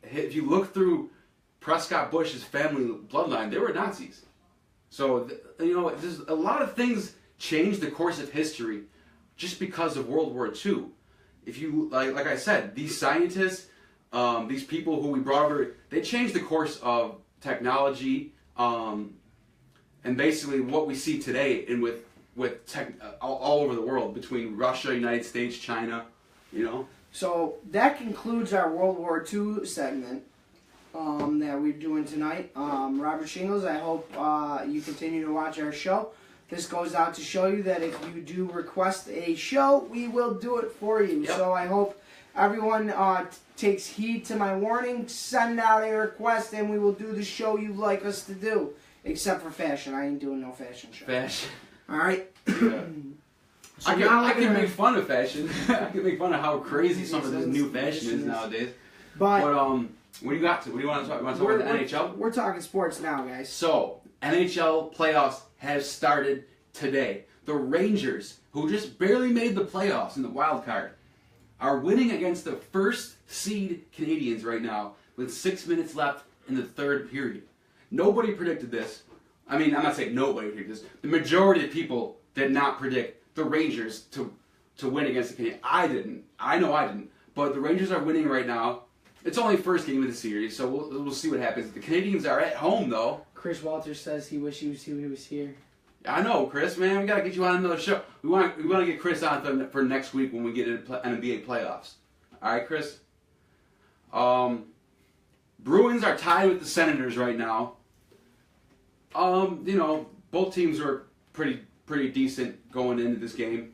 If you look through Prescott Bush's family bloodline, they were Nazis. So there's a lot of things changed the course of history just because of World War II. if you like I said, these scientists, these people who we brought over, they changed the course of technology, and basically what we see today, and with tech all over the world, between Russia, United States, China, you know. So that concludes our World War II segment that we're doing tonight. Robert Shingles, I hope you continue to watch our show. This goes out to show you that if you do request a show, we will do it for you. Yep. So I hope everyone takes heed to my warning. Send out a request, and we will do the show you'd like us to do. Except for fashion. I ain't doing no fashion show. Fashion. All right? Yeah. So I can make fun of fashion. I can make fun of how crazy some of this new fashion is nowadays. But what do you got? What do you want to talk? You want to talk about the NHL? We're talking sports now, guys. So NHL playoffs have started today. The Rangers, who just barely made the playoffs in the wild card, are winning against the first seed Canadiens right now with 6 minutes left in the third period. Nobody predicted this. I mean, I'm not saying nobody predicted this. The majority of people did not predict the Rangers to win against the Canadiens. I didn't. I know I didn't. But the Rangers are winning right now. It's only first game of the series, so we'll see what happens. The Canadiens are at home, though. Chris Walters says he wishes he was here. I know, Chris, man. We got to get you on another show. We want to get Chris on for next week when we get into NBA playoffs. All right, Chris? Bruins are tied with the Senators right now. You know, both teams are pretty decent going into this game.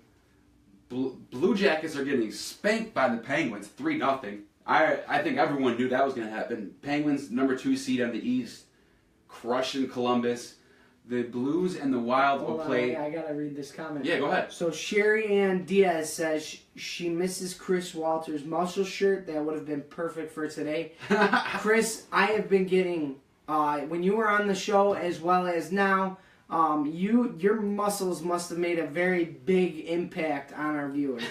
Blue Jackets are getting spanked by the Penguins, 3-0. I think everyone knew that was going to happen. Penguins, number 2 seed on the East, crushing Columbus. The Blues and the Wild will play. I gotta read this comment. Yeah, go ahead. So Sherry Ann Diaz says she misses Chris Walters' muscle shirt. That would have been perfect for today. Chris, I have been getting when you were on the show as well as now. Your muscles must have made a very big impact on our viewers.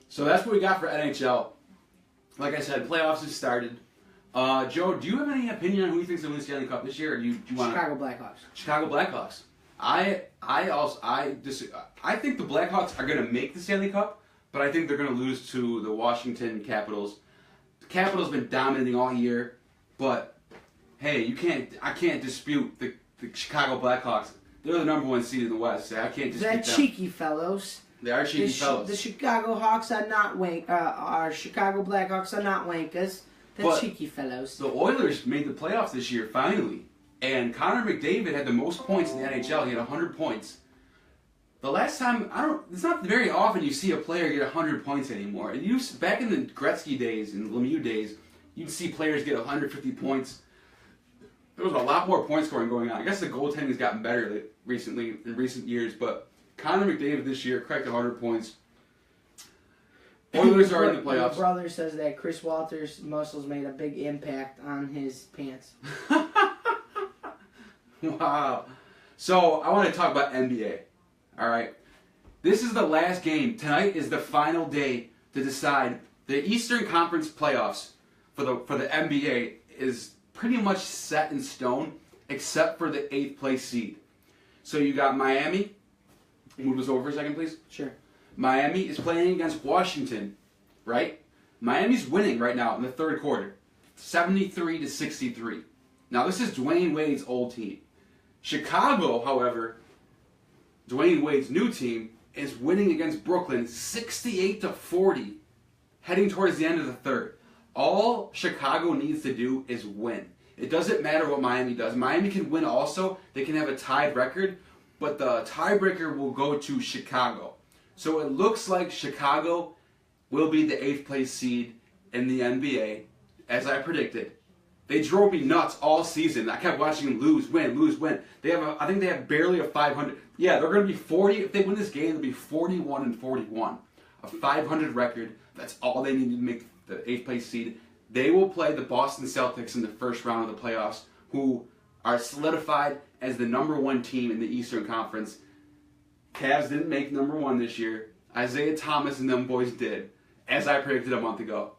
So that's what we got for NHL. Like I said, playoffs have started. Joe, do you have any opinion on who you think's going to win the Stanley Cup this year, or do you want Chicago Blackhawks? Chicago Blackhawks. I think the Blackhawks are going to make the Stanley Cup, but I think they're going to lose to the Washington Capitals. The Capitals been dominating all year, but hey, I can't dispute the Chicago Blackhawks. They're the number 1 seed in the West. I can't dispute They're them. cheeky fellows. They are cheeky fellows. The Chicago Hawks are not our Chicago Blackhawks are not wankers. They're cheeky fellows. The Oilers made the playoffs this year, finally. And Connor McDavid had the most points in the NHL. He had 100 points. The last time, it's not very often you see a player get 100 points anymore. And back in the Gretzky days and Lemieux days, you'd see players get 150 points. There was a lot more point scoring going on. I guess the goaltending's gotten better recently, in recent years, but Connor McDavid this year cracked 100 points. Oilers are in the playoffs. My brother says that Chris Walters' muscles made a big impact on his pants. Wow. So, I want to talk about NBA. All right. This is the last game. Tonight is the final day to decide the Eastern Conference playoffs for the NBA is pretty much set in stone, except for the 8th place seed. So you got Miami. Move us over for a second, please. Sure. Miami is playing against Washington, right? Miami's winning right now in the third quarter, 73-63. Now this is Dwayne Wade's old team. Chicago, however, Dwayne Wade's new team, is winning against Brooklyn 68-40, heading towards the end of the third. All Chicago needs to do is win. It doesn't matter what Miami does. Miami can win also. They can have a tied record, but the tiebreaker will go to Chicago. So it looks like Chicago will be the 8th place seed in the NBA, as I predicted. They drove me nuts all season. I kept watching them lose, win, lose, win. I think they have barely a 500. Yeah, they're going to be 40. If they win this game, they'll be 41-41. A 500 record. That's all they need to make the 8th place seed. They will play the Boston Celtics in the first round of the playoffs, who are solidified as the number 1 team in the Eastern Conference. Cavs didn't make number 1 this year. Isaiah Thomas and them boys did, as I predicted a month ago.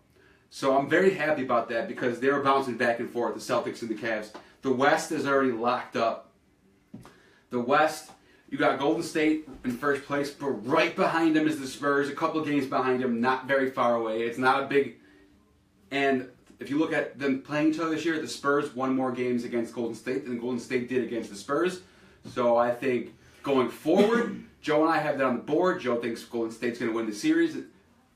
So I'm very happy about that because they were bouncing back and forth, the Celtics and the Cavs. The West is already locked up. The West, You got Golden State in first place, but right behind them is the Spurs, a couple of games behind them, not very far away. It's not a big... And if you look at them playing each other this year, the Spurs won more games against Golden State than Golden State did against the Spurs. So I think going forward, Joe and I have that on the board. Joe thinks Golden State's going to win the series.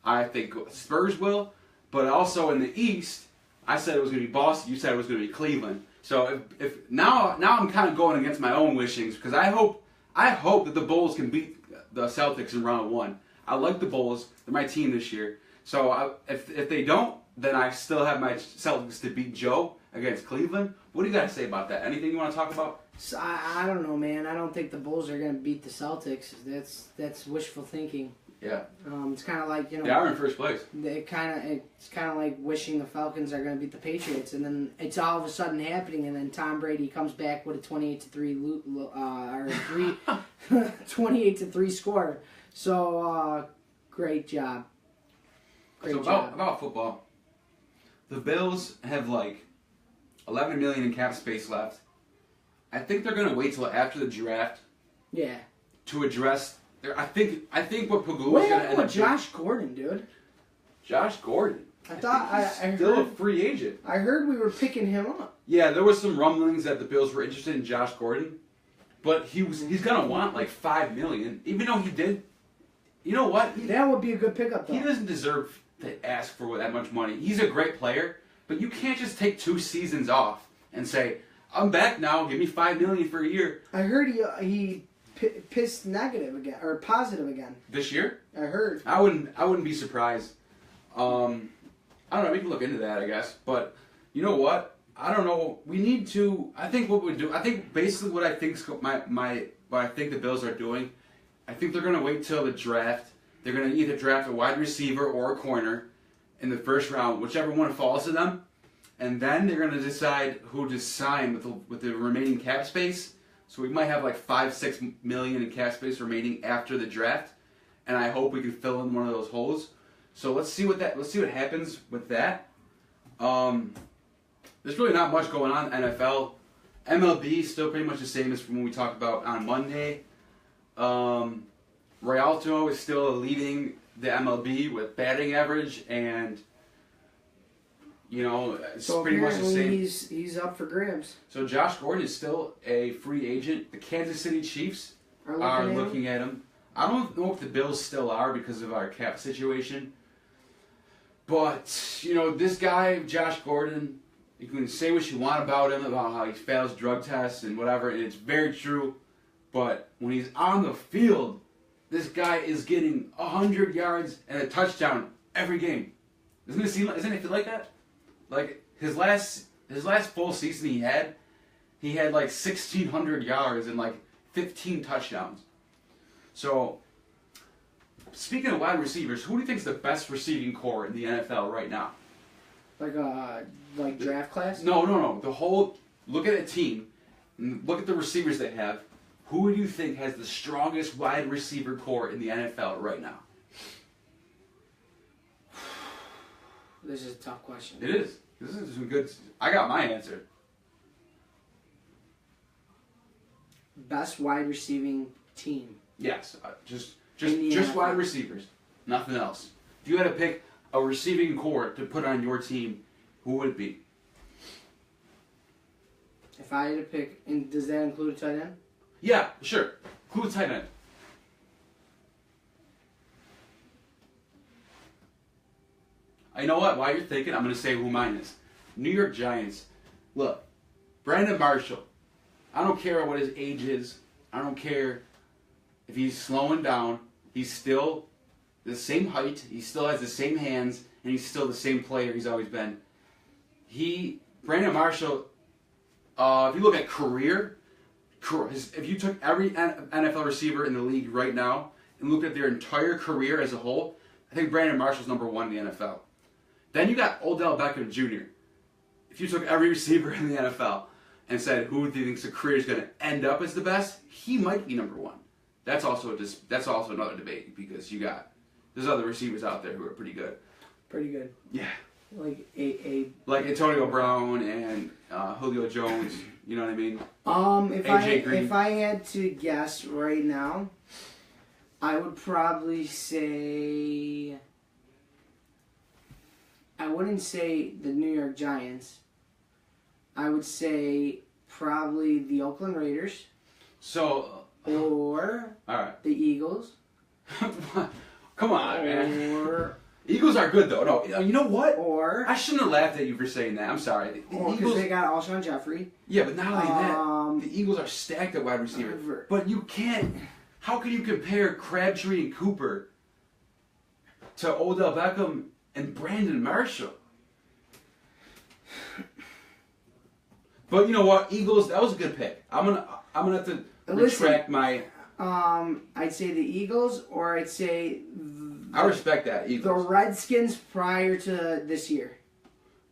I think Spurs will. But also in the East, I said it was going to be Boston. You said it was going to be Cleveland. So if now I'm kind of going against my own wishings because I hope that the Bulls can beat the Celtics in round one. I like the Bulls. They're my team this year. So if they don't, then I still have my Celtics to beat Joe against Cleveland. What do you got to say about that? Anything you want to talk about? So I don't know, man. I don't think the Bulls are going to beat the Celtics. That's wishful thinking. Yeah. It's kind of like, you know. They are in first place. It's kind of like wishing the Falcons are going to beat the Patriots, and then it's all of a sudden happening, and then Tom Brady comes back with a 28-3 28-3 score. So great job. Great job. About football, the Bills have like $11 million in cap space left. I think they're going to wait till after the draft. Yeah. To address. I think what Pagula's What going to happened end with up Josh Gordon, dude? Josh Gordon. I still heard a free agent. I heard we were picking him up. Yeah, there was some rumblings that the Bills were interested in Josh Gordon, but he's going to want like $5 million, even though he did. You know what? That would be a good pickup, though. He doesn't deserve to ask for that much money. He's a great player, but you can't just take 2 seasons off and say, "I'm back now. Give me $5 million for a year." I heard he pissed negative again or positive again this year. I heard. I wouldn't be surprised. I don't know. We can look into that, I guess. But you know what? I don't know. We need to. I think what we do. I think basically what I think what I think the Bills are doing. I think they're going to wait till the draft. They're going to either draft a wide receiver or a corner in the first round, whichever one falls to them, and then they're going to decide who to sign with the remaining cap space. So we might have like $5-6 million in cap space remaining after the draft, and I hope we can fill in one of those holes. So let's see what happens with that. There's really not much going on in NFL. MLB is still pretty much the same as from when we talked about on Monday. Rialto is still leading the MLB with batting average, and it's pretty much the same. He's up for grabs. So Josh Gordon is still a free agent. The Kansas City Chiefs are looking at him. I don't know if the Bills still are because of our cap situation. But, this guy, Josh Gordon, you can say what you want about him, about how he fails drug tests and whatever, and it's very true. But when he's on the field, this guy is getting 100 yards and a touchdown every game. Isn't it feel like that? Like his last full season he had like 1,600 yards and like 15 touchdowns. So, speaking of wide receivers, who do you think is the best receiving core in the NFL right now? Like draft class? No. Look at a team. And look at the receivers they have. Who do you think has the strongest wide receiver core in the NFL right now? This is a tough question. It is. This is some good. I got my answer. Best wide receiving team. Yes, just wide receivers, nothing else. If you had to pick a receiving core to put on your team, who would it be? If I had to pick, and does that include a tight end? Yeah, sure. Include tight end. You know what? While you're thinking, I'm going to say who mine is. New York Giants. Look, Brandon Marshall. I don't care what his age is. I don't care if he's slowing down. He's still the same height. He still has the same hands, and he's still the same player he's always been. Brandon Marshall, if you look at career, if you took every NFL receiver in the league right now and looked at their entire career as a whole, I think Brandon Marshall's number 1 in the NFL. Then you got Odell Beckham Jr. If you took every receiver in the NFL and said who do you think's career is going to end up as the best, he might be number 1. That's also another debate because there's other receivers out there who are pretty good. Pretty good. Yeah. Like Antonio Brown and Julio Jones. You know what I mean? If I had to guess right now, I would probably say, I wouldn't say the New York Giants. I would say probably the Oakland Raiders. So. Or all right. The Eagles. Come on, man. Eagles are good though. No, you know what? Or I shouldn't have laughed at you for saying that. I'm sorry. The Eagles, they got Alshon Jeffrey. Yeah, but not only that, the Eagles are stacked at wide receiver. But you can't. How can you compare Crabtree and Cooper to Odell Beckham and Brandon Marshall? But you know what, Eagles. That was a good pick. I'm gonna have to retract my. I'd say the Eagles, or I'd say. I respect that, Eagles. The Redskins prior to this year.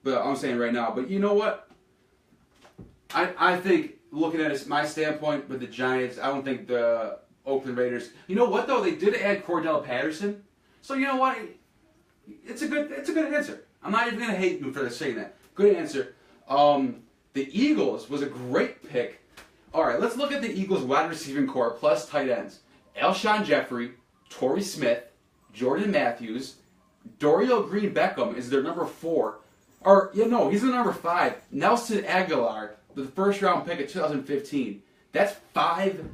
But I'm saying right now. But you know what? I think looking at it, my standpoint with the Giants, I don't think the Oakland Raiders. You know what though? They did add Cordell Patterson. So you know what? It's a good answer. I'm not even gonna hate them for saying that. Good answer. The Eagles was a great pick. All right, let's look at the Eagles' wide receiving core plus tight ends. Alshon Jeffrey, Torrey Smith, Jordan Matthews, Dorial Green Beckham is their number 4. Or, he's the number 5. Nelson Aguilar, the first round pick of 2015. That's 5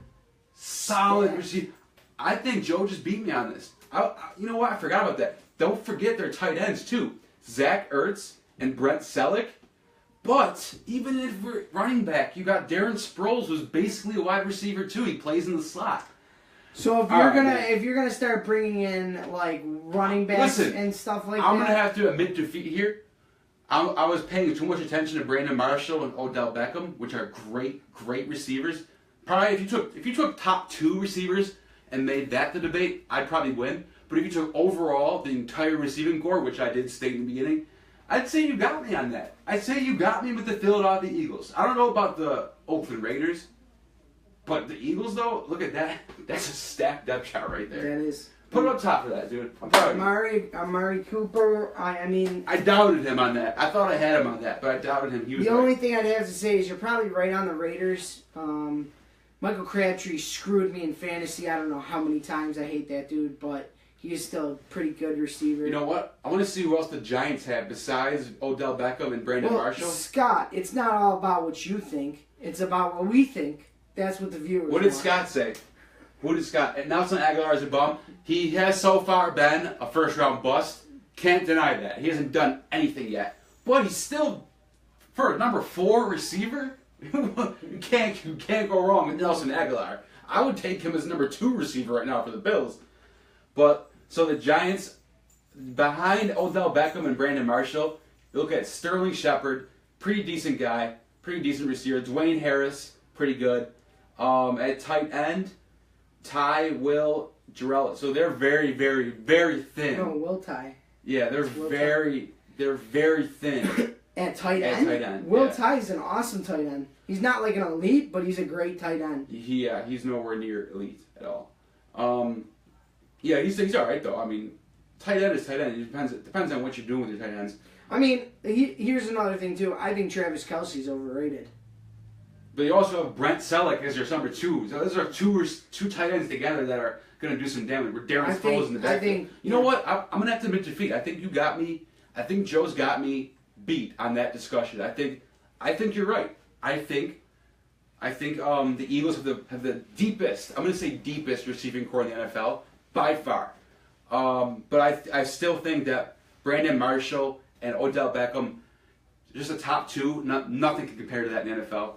solid receivers. I think Joe just beat me on this. You know what? I forgot about that. Don't forget their tight ends, too. Zach Ertz and Brent Selleck. But even if we're running back, you got Darren Sproles, who's basically a wide receiver too. He plays in the slot. So if you're gonna start bringing in like running backs and stuff like I'm gonna have to admit defeat here. I was paying too much attention to Brandon Marshall and Odell Beckham, which are great receivers. Probably if you took top 2 receivers and made that the debate, I'd probably win. But if you took overall the entire receiving core, which I did state in the beginning, I'd say you got me on that. I'd say you got me with the Philadelphia Eagles. I don't know about the Oakland Raiders, but the Eagles, though, look at that. That's a stacked depth chart right there. That is. Put it up top for that, dude. I'm proud of you. Amari Cooper, I mean... I doubted him on that. I thought I had him on that, but I doubted him. He was the only thing I'd have to say is you're probably right on the Raiders. Michael Crabtree screwed me in fantasy. I don't know how many times I hate that dude, but... he is still a pretty good receiver. You know what? I want to see who else the Giants have besides Odell Beckham and Brandon Marshall. Scott, it's not all about what you think. It's about what we think. That's what the viewers What did Scott say? Who did Scott? And Nelson Aguilar is a bum. He has so far been a first-round bust. Can't deny that. He hasn't done anything yet. But he's still, for a number 4 receiver, you can't go wrong with Nelson Aguilar. I would take him as number 2 receiver right now for the Bills. But... so the Giants, behind Odell Beckham and Brandon Marshall, you look at Sterling Shepard, pretty decent guy, pretty decent receiver. Dwayne Harris, pretty good. At tight end, Ty, Will, Jarrell. So they're very, very, very thin. No, Will Ty. Yeah, they're very thin. At tight end? At tight end. Will Ty is an awesome tight end. He's not like an elite, but he's a great tight end. Yeah, he's nowhere near elite at all. Yeah, he's all right though. I mean, tight end is tight end. It depends on what you're doing with your tight ends. I mean, here's another thing too. I think Travis Kelce's overrated. But you also have Brent Selleck as your number 2. So those are two tight ends together that are going to do some damage. We're Darren Sproles in the backfield. You know what? I'm going to have to admit defeat. I think you got me. I think Joe's got me beat on that discussion. I think you're right. I think the Eagles have the deepest. I'm going to say deepest receiving core in the NFL by far. But I still think that Brandon Marshall and Odell Beckham, just a top 2. Nothing can compare to that in the NFL.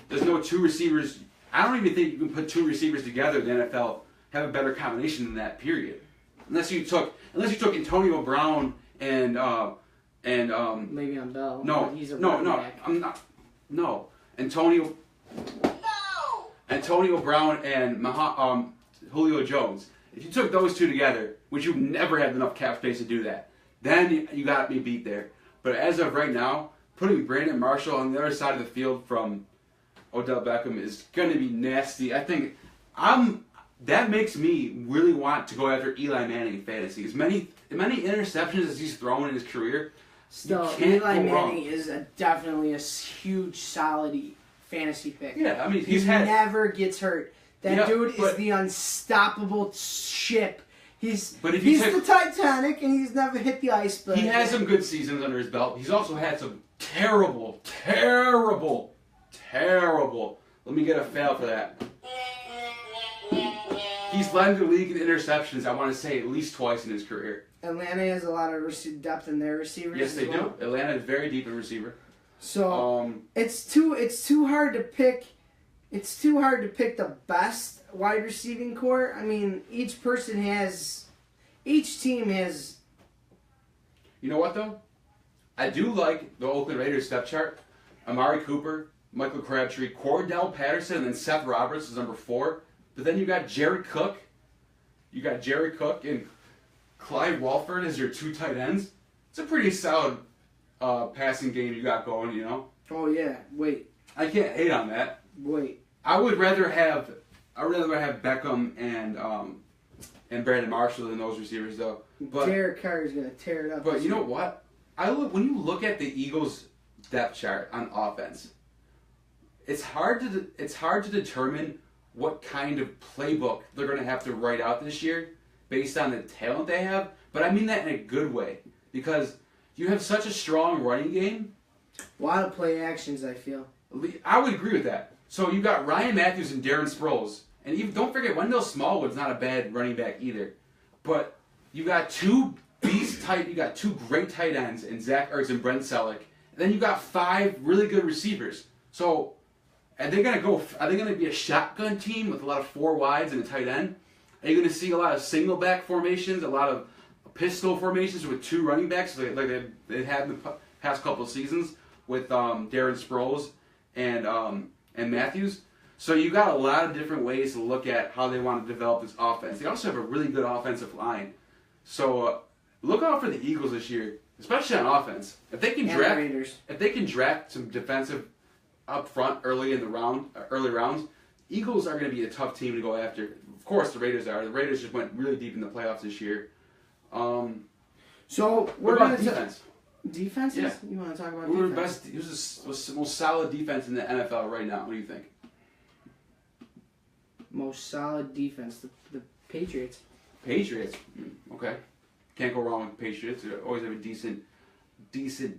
There's no 2 receivers. I don't even think you can put 2 receivers together in the NFL have a better combination than that. Period. Unless you took Antonio Brown and Le'Veon Bell. No, he's a back. I'm not. No, Antonio Brown and Julio Jones. If you took those 2 together, which you've never had enough cap space to do that, then you got me beat there. But as of right now, putting Brandon Marshall on the other side of the field from Odell Beckham is going to be nasty. I think that makes me really want to go after Eli Manning in fantasy. As many interceptions as he's thrown in his career, Still, can't Eli go Manning wrong. is definitely a huge, solid fantasy pick. Yeah, I mean, He he's had. never gets hurt. That Yeah, dude is but- the unstoppable ship. But if you He's take- the Titanic, and he's never hit the iceberg. He has some good seasons under his belt. He's also had some terrible. Let me get a fail for that. He's led the league in interceptions, I want to say, at least twice in his career. Atlanta has a lot of depth in their receivers. Yes, they as well. do. Atlanta is very deep in receiver. So it's too hard to pick. It's too hard to pick the best wide receiving core. I mean, each team has. You know what, though? I do like the Oakland Raiders depth chart. Amari Cooper, Michael Crabtree, Cordell Patterson, and then Seth Roberts is number 4. But then you got Jared Cook. You got Jared Cook and Clyde Walford as your 2 tight ends. It's a pretty solid passing game you got going, you know? Oh yeah. Wait. I can't hate on that. Wait. I would rather have Beckham and Brandon Marshall than those receivers, though. But Derek Carr is gonna tear it up. But you know what? When you look at the Eagles' depth chart on offense, it's hard to determine what kind of playbook they're going to have to write out this year based on the talent they have. But I mean that in a good way, because you have such a strong running game. A lot of play actions, I feel. I would agree with that. So you got Ryan Matthews and Darren Sproles, and even don't forget Wendell Smallwood's not a bad running back either. But you got 2 you got 2 great tight ends in Zach Ertz and Brent Selleck. And then you got 5 really good receivers. So are they gonna be a shotgun team with a lot of 4 wides and a tight end? Are you gonna see a lot of single back formations, a lot of pistol formations with 2 running backs like they had in the past couple of seasons with Darren Sproles and Matthews? So you got a lot of different ways to look at how they want to develop this offense. They also have a really good offensive line. So look out for the Eagles this year, especially on offense. If they can draft some defensive up front early rounds, Eagles are going to be a tough team to go after. Of course, the Raiders are. The Raiders just went really deep in the playoffs this year. So we're what going about to defense? Defenses? Yeah. You want to talk about Who's the defense? best? Who's the most solid defense in the NFL right now? What do you think? Most solid defense, the Patriots. Patriots. Okay, can't go wrong with Patriots. They always have a decent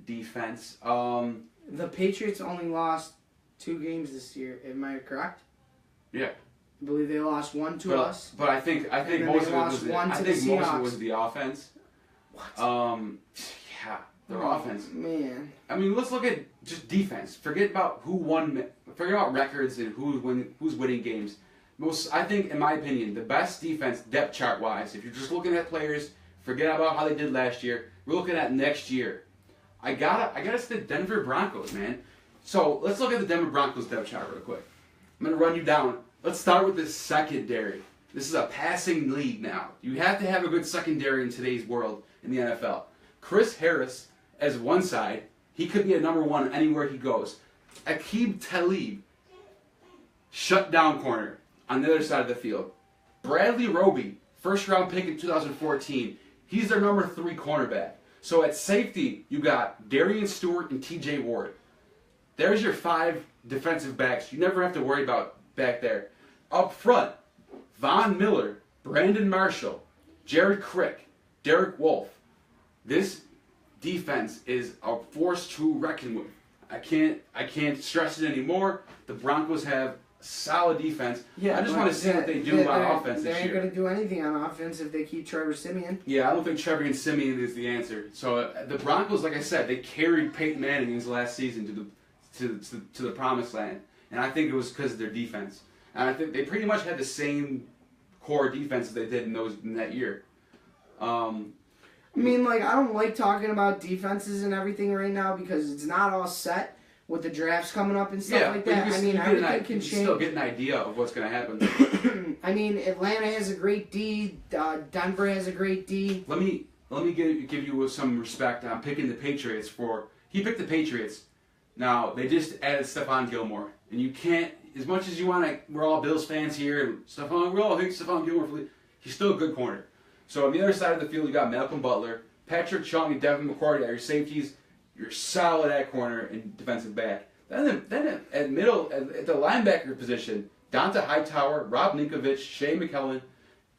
defense. The Patriots only lost 2 games this year. Am I correct? Yeah. I believe they lost 1 to us. But I think then most they of it lost was the, one I to think the most of it Seahawks. was the offense. What? Yeah, their offense. Man. I mean, let's look at just defense. Forget about who won. Forget about records and who's winning games. I think, in my opinion, the best defense depth chart wise. If you're just looking at players, forget about how they did last year. We're looking at next year. I gotta say the Denver Broncos, man. So let's look at the Denver Broncos depth chart real quick. I'm gonna run you down. Let's start with the secondary. This is a passing league now. You have to have a good secondary in today's world in the NFL. Chris Harris as one side, he could be a number 1 anywhere he goes. Aqib Talib, shut down corner on the other side of the field. Bradley Roby, first round pick in 2014. He's their number 3 cornerback. So at safety, you got Darian Stewart and TJ Ward. There's your 5 defensive backs you never have to worry about back there. Up front, Von Miller, Brandon Marshall, Jared Crick, Derek Wolfe. This defense is a force to reckon with. I can't stress it anymore. The Broncos have solid defense. Yeah, I just want to see what they do on offense They this ain't year. going to do anything on offense if they keep Trevor Siemian. Yeah, I don't think Trevor and Simeon is the answer. So the Broncos, like I said, they carried Peyton Manning his last season to the promised land, and I think it was because of their defense. And I think they pretty much had the same core defense as they did in that year. I mean, like, I don't like talking about defenses and everything right now because it's not all set with the drafts coming up and stuff like that. I mean, everything can you change. still get an idea of what's going to happen. I mean, Atlanta has a great D. Denver has a great D. Let me give you some respect. I'm picking the Patriots he picked the Patriots. Now they just added Stephon Gilmore, and you can't, as much as you want to. We're all Bills fans here, and we all hate Stephon Gilmore. He's still a good corner. So on the other side of the field, you got Malcolm Butler, Patrick Chung and Devin McCourty are your safeties. You're solid at corner and defensive back. Then at middle, at the linebacker position, Donta Hightower, Rob Ninkovich, Shea McKellen,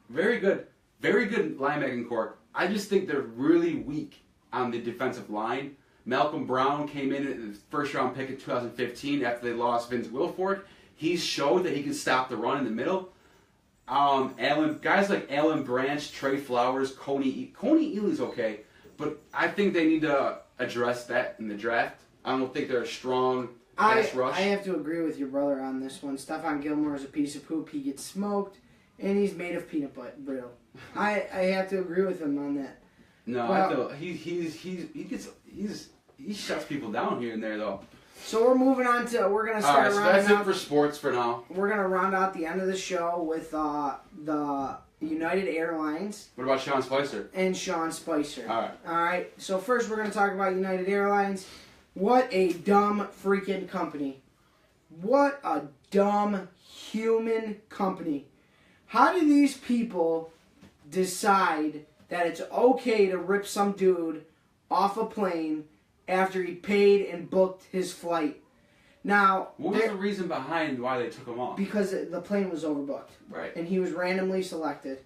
very good linebacking core. I just think they're really weak on the defensive line. Malcolm Brown came in as the first-round pick in 2015 after they lost Vince Wilfork. He's showed that he can stop the run in the middle. Guys like Alan Branch, Trey Flowers, Coney Ealy's okay, but I think they need to address that in the draft. I don't think they're a strong pass rush. I have to agree with your brother on this one. Stephon Gilmore is a piece of poop. He gets smoked, and he's made of peanut butter brittle. I have to agree with him on that. No, well, I feel he shuts people down here and there though. So we're moving on to Alright, so that's it for sports for now. We're gonna round out the end of the show with the United Airlines. What about Sean Spicer? And Sean Spicer. Alright. So first we're gonna talk about United Airlines. What a dumb freaking company. What a dumb human company. How do these people decide that it's okay to rip some dude off a plane after he paid and booked his flight? Now, what was the reason behind why they took him off? Because the plane was overbooked. Right. And he was randomly selected.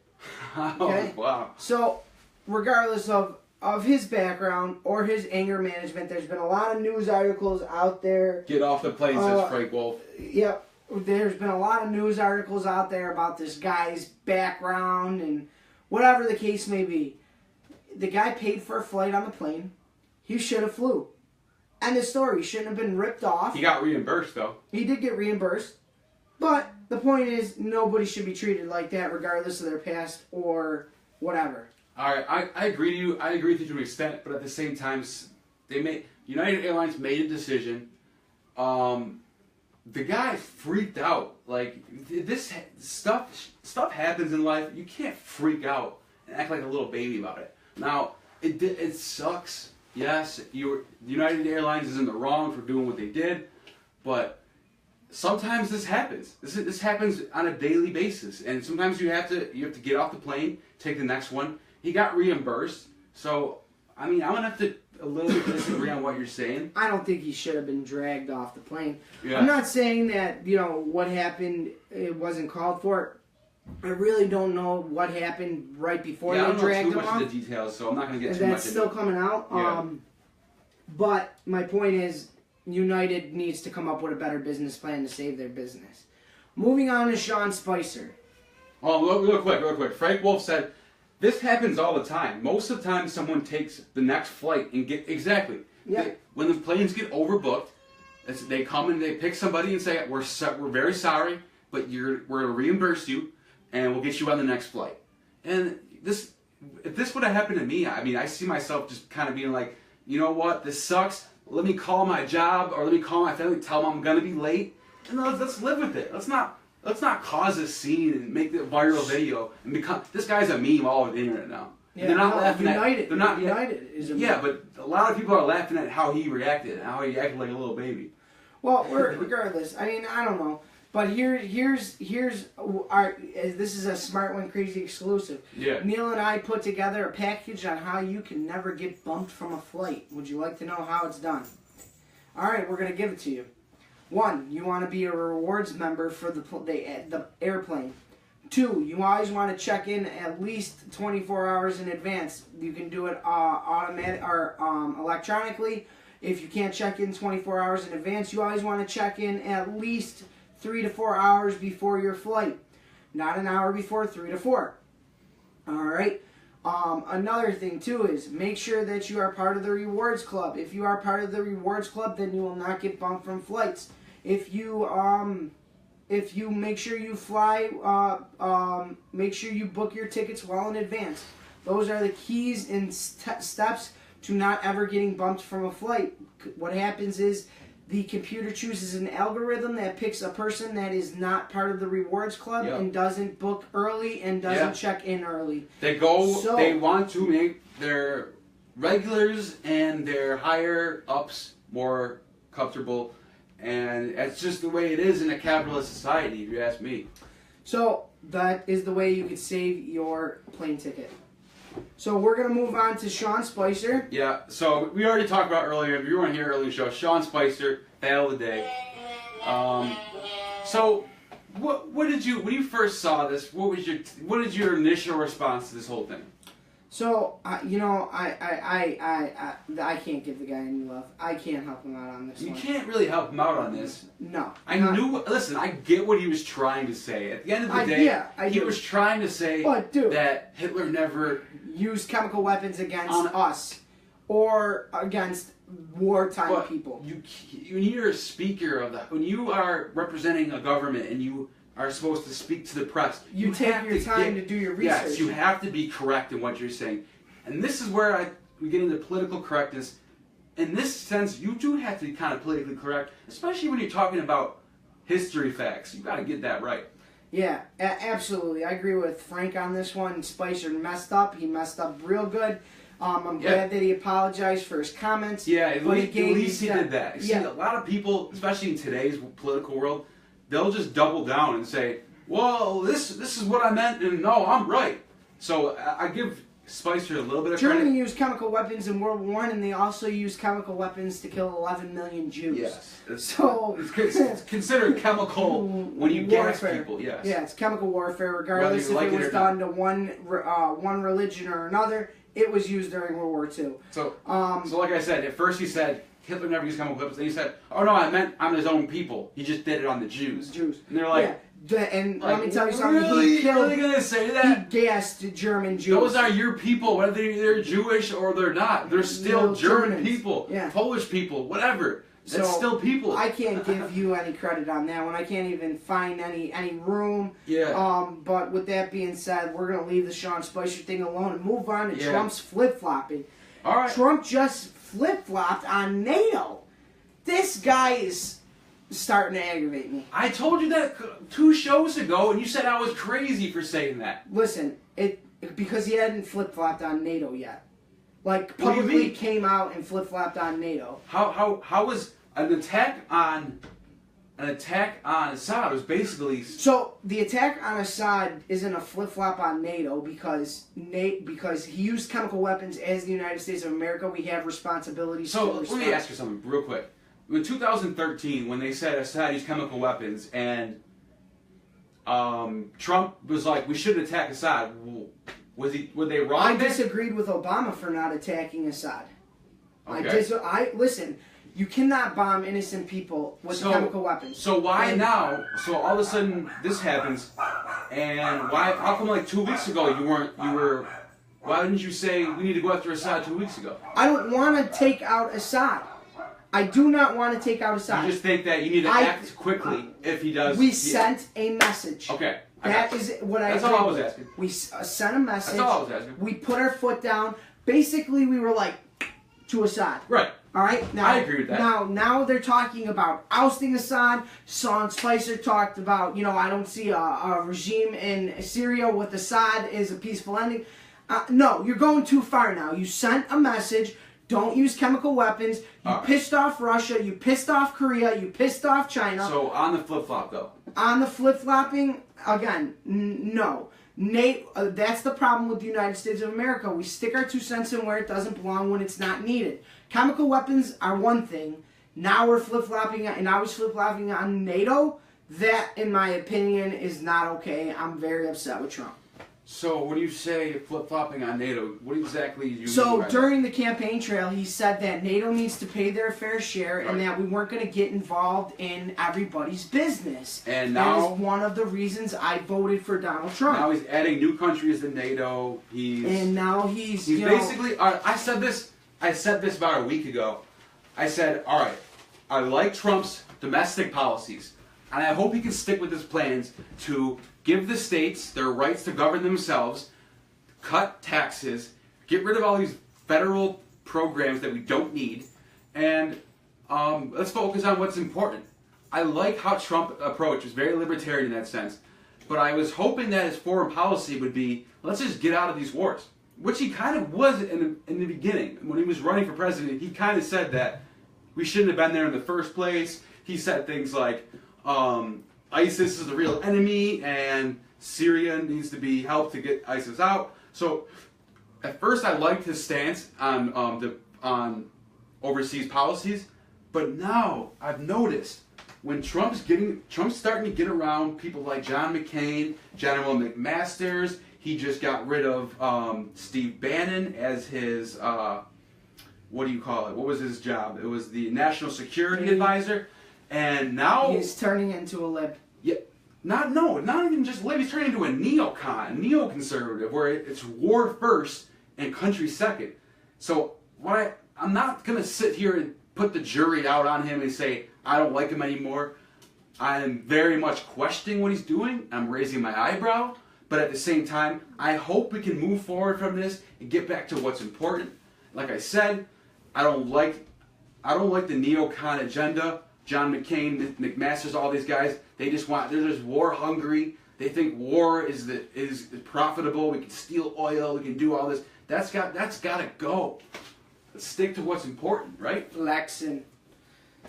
Okay? Oh, wow. So, regardless of his background or his anger management, there's been a lot of news articles out there. Get off the plane, says Frank Wolf. Yep. There's been a lot of news articles out there about this guy's background and whatever the case may be. The guy paid for a flight on the plane. He should have flew. End of story. He shouldn't have been ripped off. He got reimbursed, though. He did get reimbursed. But the point is, nobody should be treated like that, regardless of their past or whatever. All right, I agree with you. I agree with you to an extent, but at the same time, United Airlines made a decision. The guy freaked out. Like, this stuff happens in life. You can't freak out and act like a little baby about it. Now, it sucks. Yes, United Airlines is in the wrong for doing what they did, but sometimes this happens. This happens on a daily basis, and sometimes you have to get off the plane, take the next one. He got reimbursed, so I mean, I'm gonna have to a little bit disagree on what you're saying. I don't think he should have been dragged off the plane. Yeah. I'm not saying that what happened it wasn't called for. I really don't know what happened right before they dragged him off. I don't know too much of the details, so I'm not going to get too much into it. That's still coming out. Yeah. But my point is, United needs to come up with a better business plan to save their business. Moving on to Sean Spicer. Oh, real quick. Frank Wolf said, this happens all the time. Most of the time, someone takes the next flight and when the planes get overbooked, they come and they pick somebody and say, we're very sorry, but we're going to reimburse you, and we'll get you on the next flight. And if this would have happened to me, I mean, I see myself just kind of being like, you know what, this sucks. Let me call my job or let me call my family, tell them I'm going to be late, and let's live with it. Let's not cause a scene and make the viral video and become. This guy's a meme all over the internet now. Yeah, they're not laughing United, at. They're not United is a yeah, but a lot of people are laughing at how he reacted and how he acted like a little baby. Well, regardless, I mean, I don't know. But here's our. This is a Smart One Crazy exclusive. Yeah. Neil and I put together a package on how you can never get bumped from a flight. Would you like to know how it's done? All right, we're gonna give it to you. 1, you want to be a rewards member for the airplane. 2, you always want to check in at least 24 hours in advance. You can do it automatic or electronically. If you can't check in 24 hours in advance, you always want to check in at least 3 to 4 hours before your flight. Not an hour before, 3 to 4. Alright? Another thing too is make sure that you are part of the rewards club. If you are part of the rewards club, then you will not get bumped from flights. If you make sure you fly, make sure you book your tickets well in advance. Those are the keys and steps to not ever getting bumped from a flight. What happens is the computer chooses an algorithm that picks a person that is not part of the rewards club and doesn't book early and doesn't check in early. They want to make their regulars and their higher ups more comfortable, and that's just the way it is in a capitalist society, if you ask me. So that is the way you could save your plane ticket. So we're going to move on to Sean Spicer. Yeah, so we already talked about earlier, if you weren't here earlier in the show, Sean Spicer, fail of the day. So what did you, when you first saw this, what is your initial response to this whole thing? So, you know, I can't give the guy any love. I can't help him out on this You one. can't really help him out on this. No. Listen, I get what he was trying to say. At the end of the day, he was trying to say that Hitler never used chemical weapons against us or against wartime people. When you're a speaker when you are representing a government and you are supposed to speak to the press, you take your time to do your research. Yes, you have to be correct in what you're saying. And this is where we get into political correctness. In this sense, you do have to be kind of politically correct, especially when you're talking about history facts. You got to get that right. Yeah, absolutely. I agree with Frank on this one. Spicer messed up. He messed up real good. I'm glad that he apologized for his comments. Yeah, at least he did that. You see, Yeah. a lot of people, especially in today's political world, they'll just double down and say, well, this is what I meant, and no, I'm right. So I give Spicer a little bit of credit. Germany used chemical weapons in World War I, and they also used chemical weapons to kill 11 million Jews. Yes. So it's considered chemical when you gas people, yes. Yeah, it's chemical warfare, regardless if like it was done to one religion or another. It was used during World War II. So like I said, at first he said Hitler never used chemical weapons. Then he said, "Oh no, I meant on his own people. He just did it on the Jews." Jews. And they're like, and let me tell you something. Really? He killed. Really gonna say that? He gassed German Jews. Those are your people, whether they're Jewish or they're not. They're still German people, Polish people, whatever. That's still people. I can't give you any credit on that one. I can't even find any room. Yeah. But with that being said, we're gonna leave the Sean Spicer thing alone and move on to Trump's flip flopping. All right. Trump just flip flopped on NATO. This guy is starting to aggravate me. I told you that 2 shows ago, and you said I was crazy for saying that. Listen, because he hadn't flip flopped on NATO yet. Like publicly came out and flip flopped on NATO. How was an attack on Assad was basically so the attack on Assad isn't a flip flop on NATO because he used chemical weapons as the United States of America. We have responsibilities. So let me ask you something real quick. In 2013, when they said Assad used chemical weapons and Trump was like, we shouldn't attack Assad. Were they wrong? I disagreed with Obama for not attacking Assad. Okay. Listen. You cannot bomb innocent people with chemical weapons. So why now? So all of a sudden this happens, and why? How come like 2 weeks ago you were? Why didn't you say we need to go after Assad 2 weeks ago? I don't want to take out Assad. I do not want to take out Assad. You just think that you need to act quickly if he does. We sent a message. Okay. That is what I. That's all I was asking. We sent a message. That's all I was asking. We put our foot down. Basically, we were like to Assad. Right. All right. Now, I agree with that. Now they're talking about ousting Assad. Sean Spicer talked about, I don't see a regime in Syria with Assad is a peaceful ending. No, you're going too far now. You sent a message. Don't use chemical weapons. You pissed off Russia. You pissed off Korea. You pissed off China. So on the flip flop though. On the flip flopping, again, no. That's the problem with the United States of America. We stick our 2 cents in where it doesn't belong when it's not needed. Chemical weapons are one thing. Now we're flip-flopping, and I was flip-flopping on NATO. That, in my opinion, is not okay. I'm very upset with Trump. So when you say flip-flopping on NATO, what exactly do you mean? So during the campaign trail, he said that NATO needs to pay their fair share and that we weren't going to get involved in everybody's business. And now, that is one of the reasons I voted for Donald Trump. Now he's adding new countries to NATO. He's basically. I said this about a week ago. I said, all right, I like Trump's domestic policies, and I hope he can stick with his plans to give the states their rights to govern themselves, cut taxes, get rid of all these federal programs that we don't need, and let's focus on what's important. I like how Trump approach is very libertarian in that sense, but I was hoping that his foreign policy would be, let's just get out of these wars, which he kind of was in the beginning. When he was running for president, he kind of said that we shouldn't have been there in the first place. He said things like, ISIS is the real enemy, and Syria needs to be helped to get ISIS out. So at first I liked his stance on overseas policies, but now I've noticed when Trump's starting to get around people like John McCain, General McMaster's. He just got rid of Steve Bannon as his what do you call it? What was his job? It was the National Security Advisor, and now he's turning into a lib. Yeah, not even just lib. He's turning into a neoconservative, where it's war first and country second. So I'm not gonna sit here and put the jury out on him and say I don't like him anymore. I am very much questioning what he's doing. I'm raising my eyebrow, but at the same time, I hope we can move forward from this and get back to what's important. Like I said, I don't like the neocon agenda. John McCain, McMaster's, all these guys, they're just war hungry. They think war is profitable. We can steal oil. We can do all this. That's got to go. Let's stick to what's important, right? Flexing.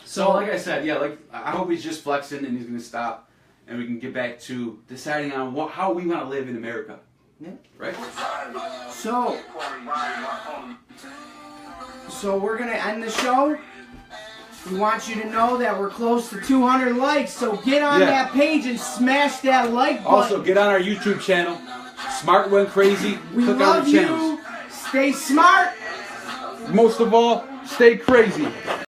So, like I said, yeah, I hope he's just flexing and he's going to stop, and we can get back to deciding on how we want to live in America. Yeah. Right? So we're going to end the show. We want you to know that we're close to 200 likes, so get on that page and smash that like button. Also, get on our YouTube channel, Smart Went Crazy. We Click love on the channels. you. Stay smart. Most of all, stay crazy.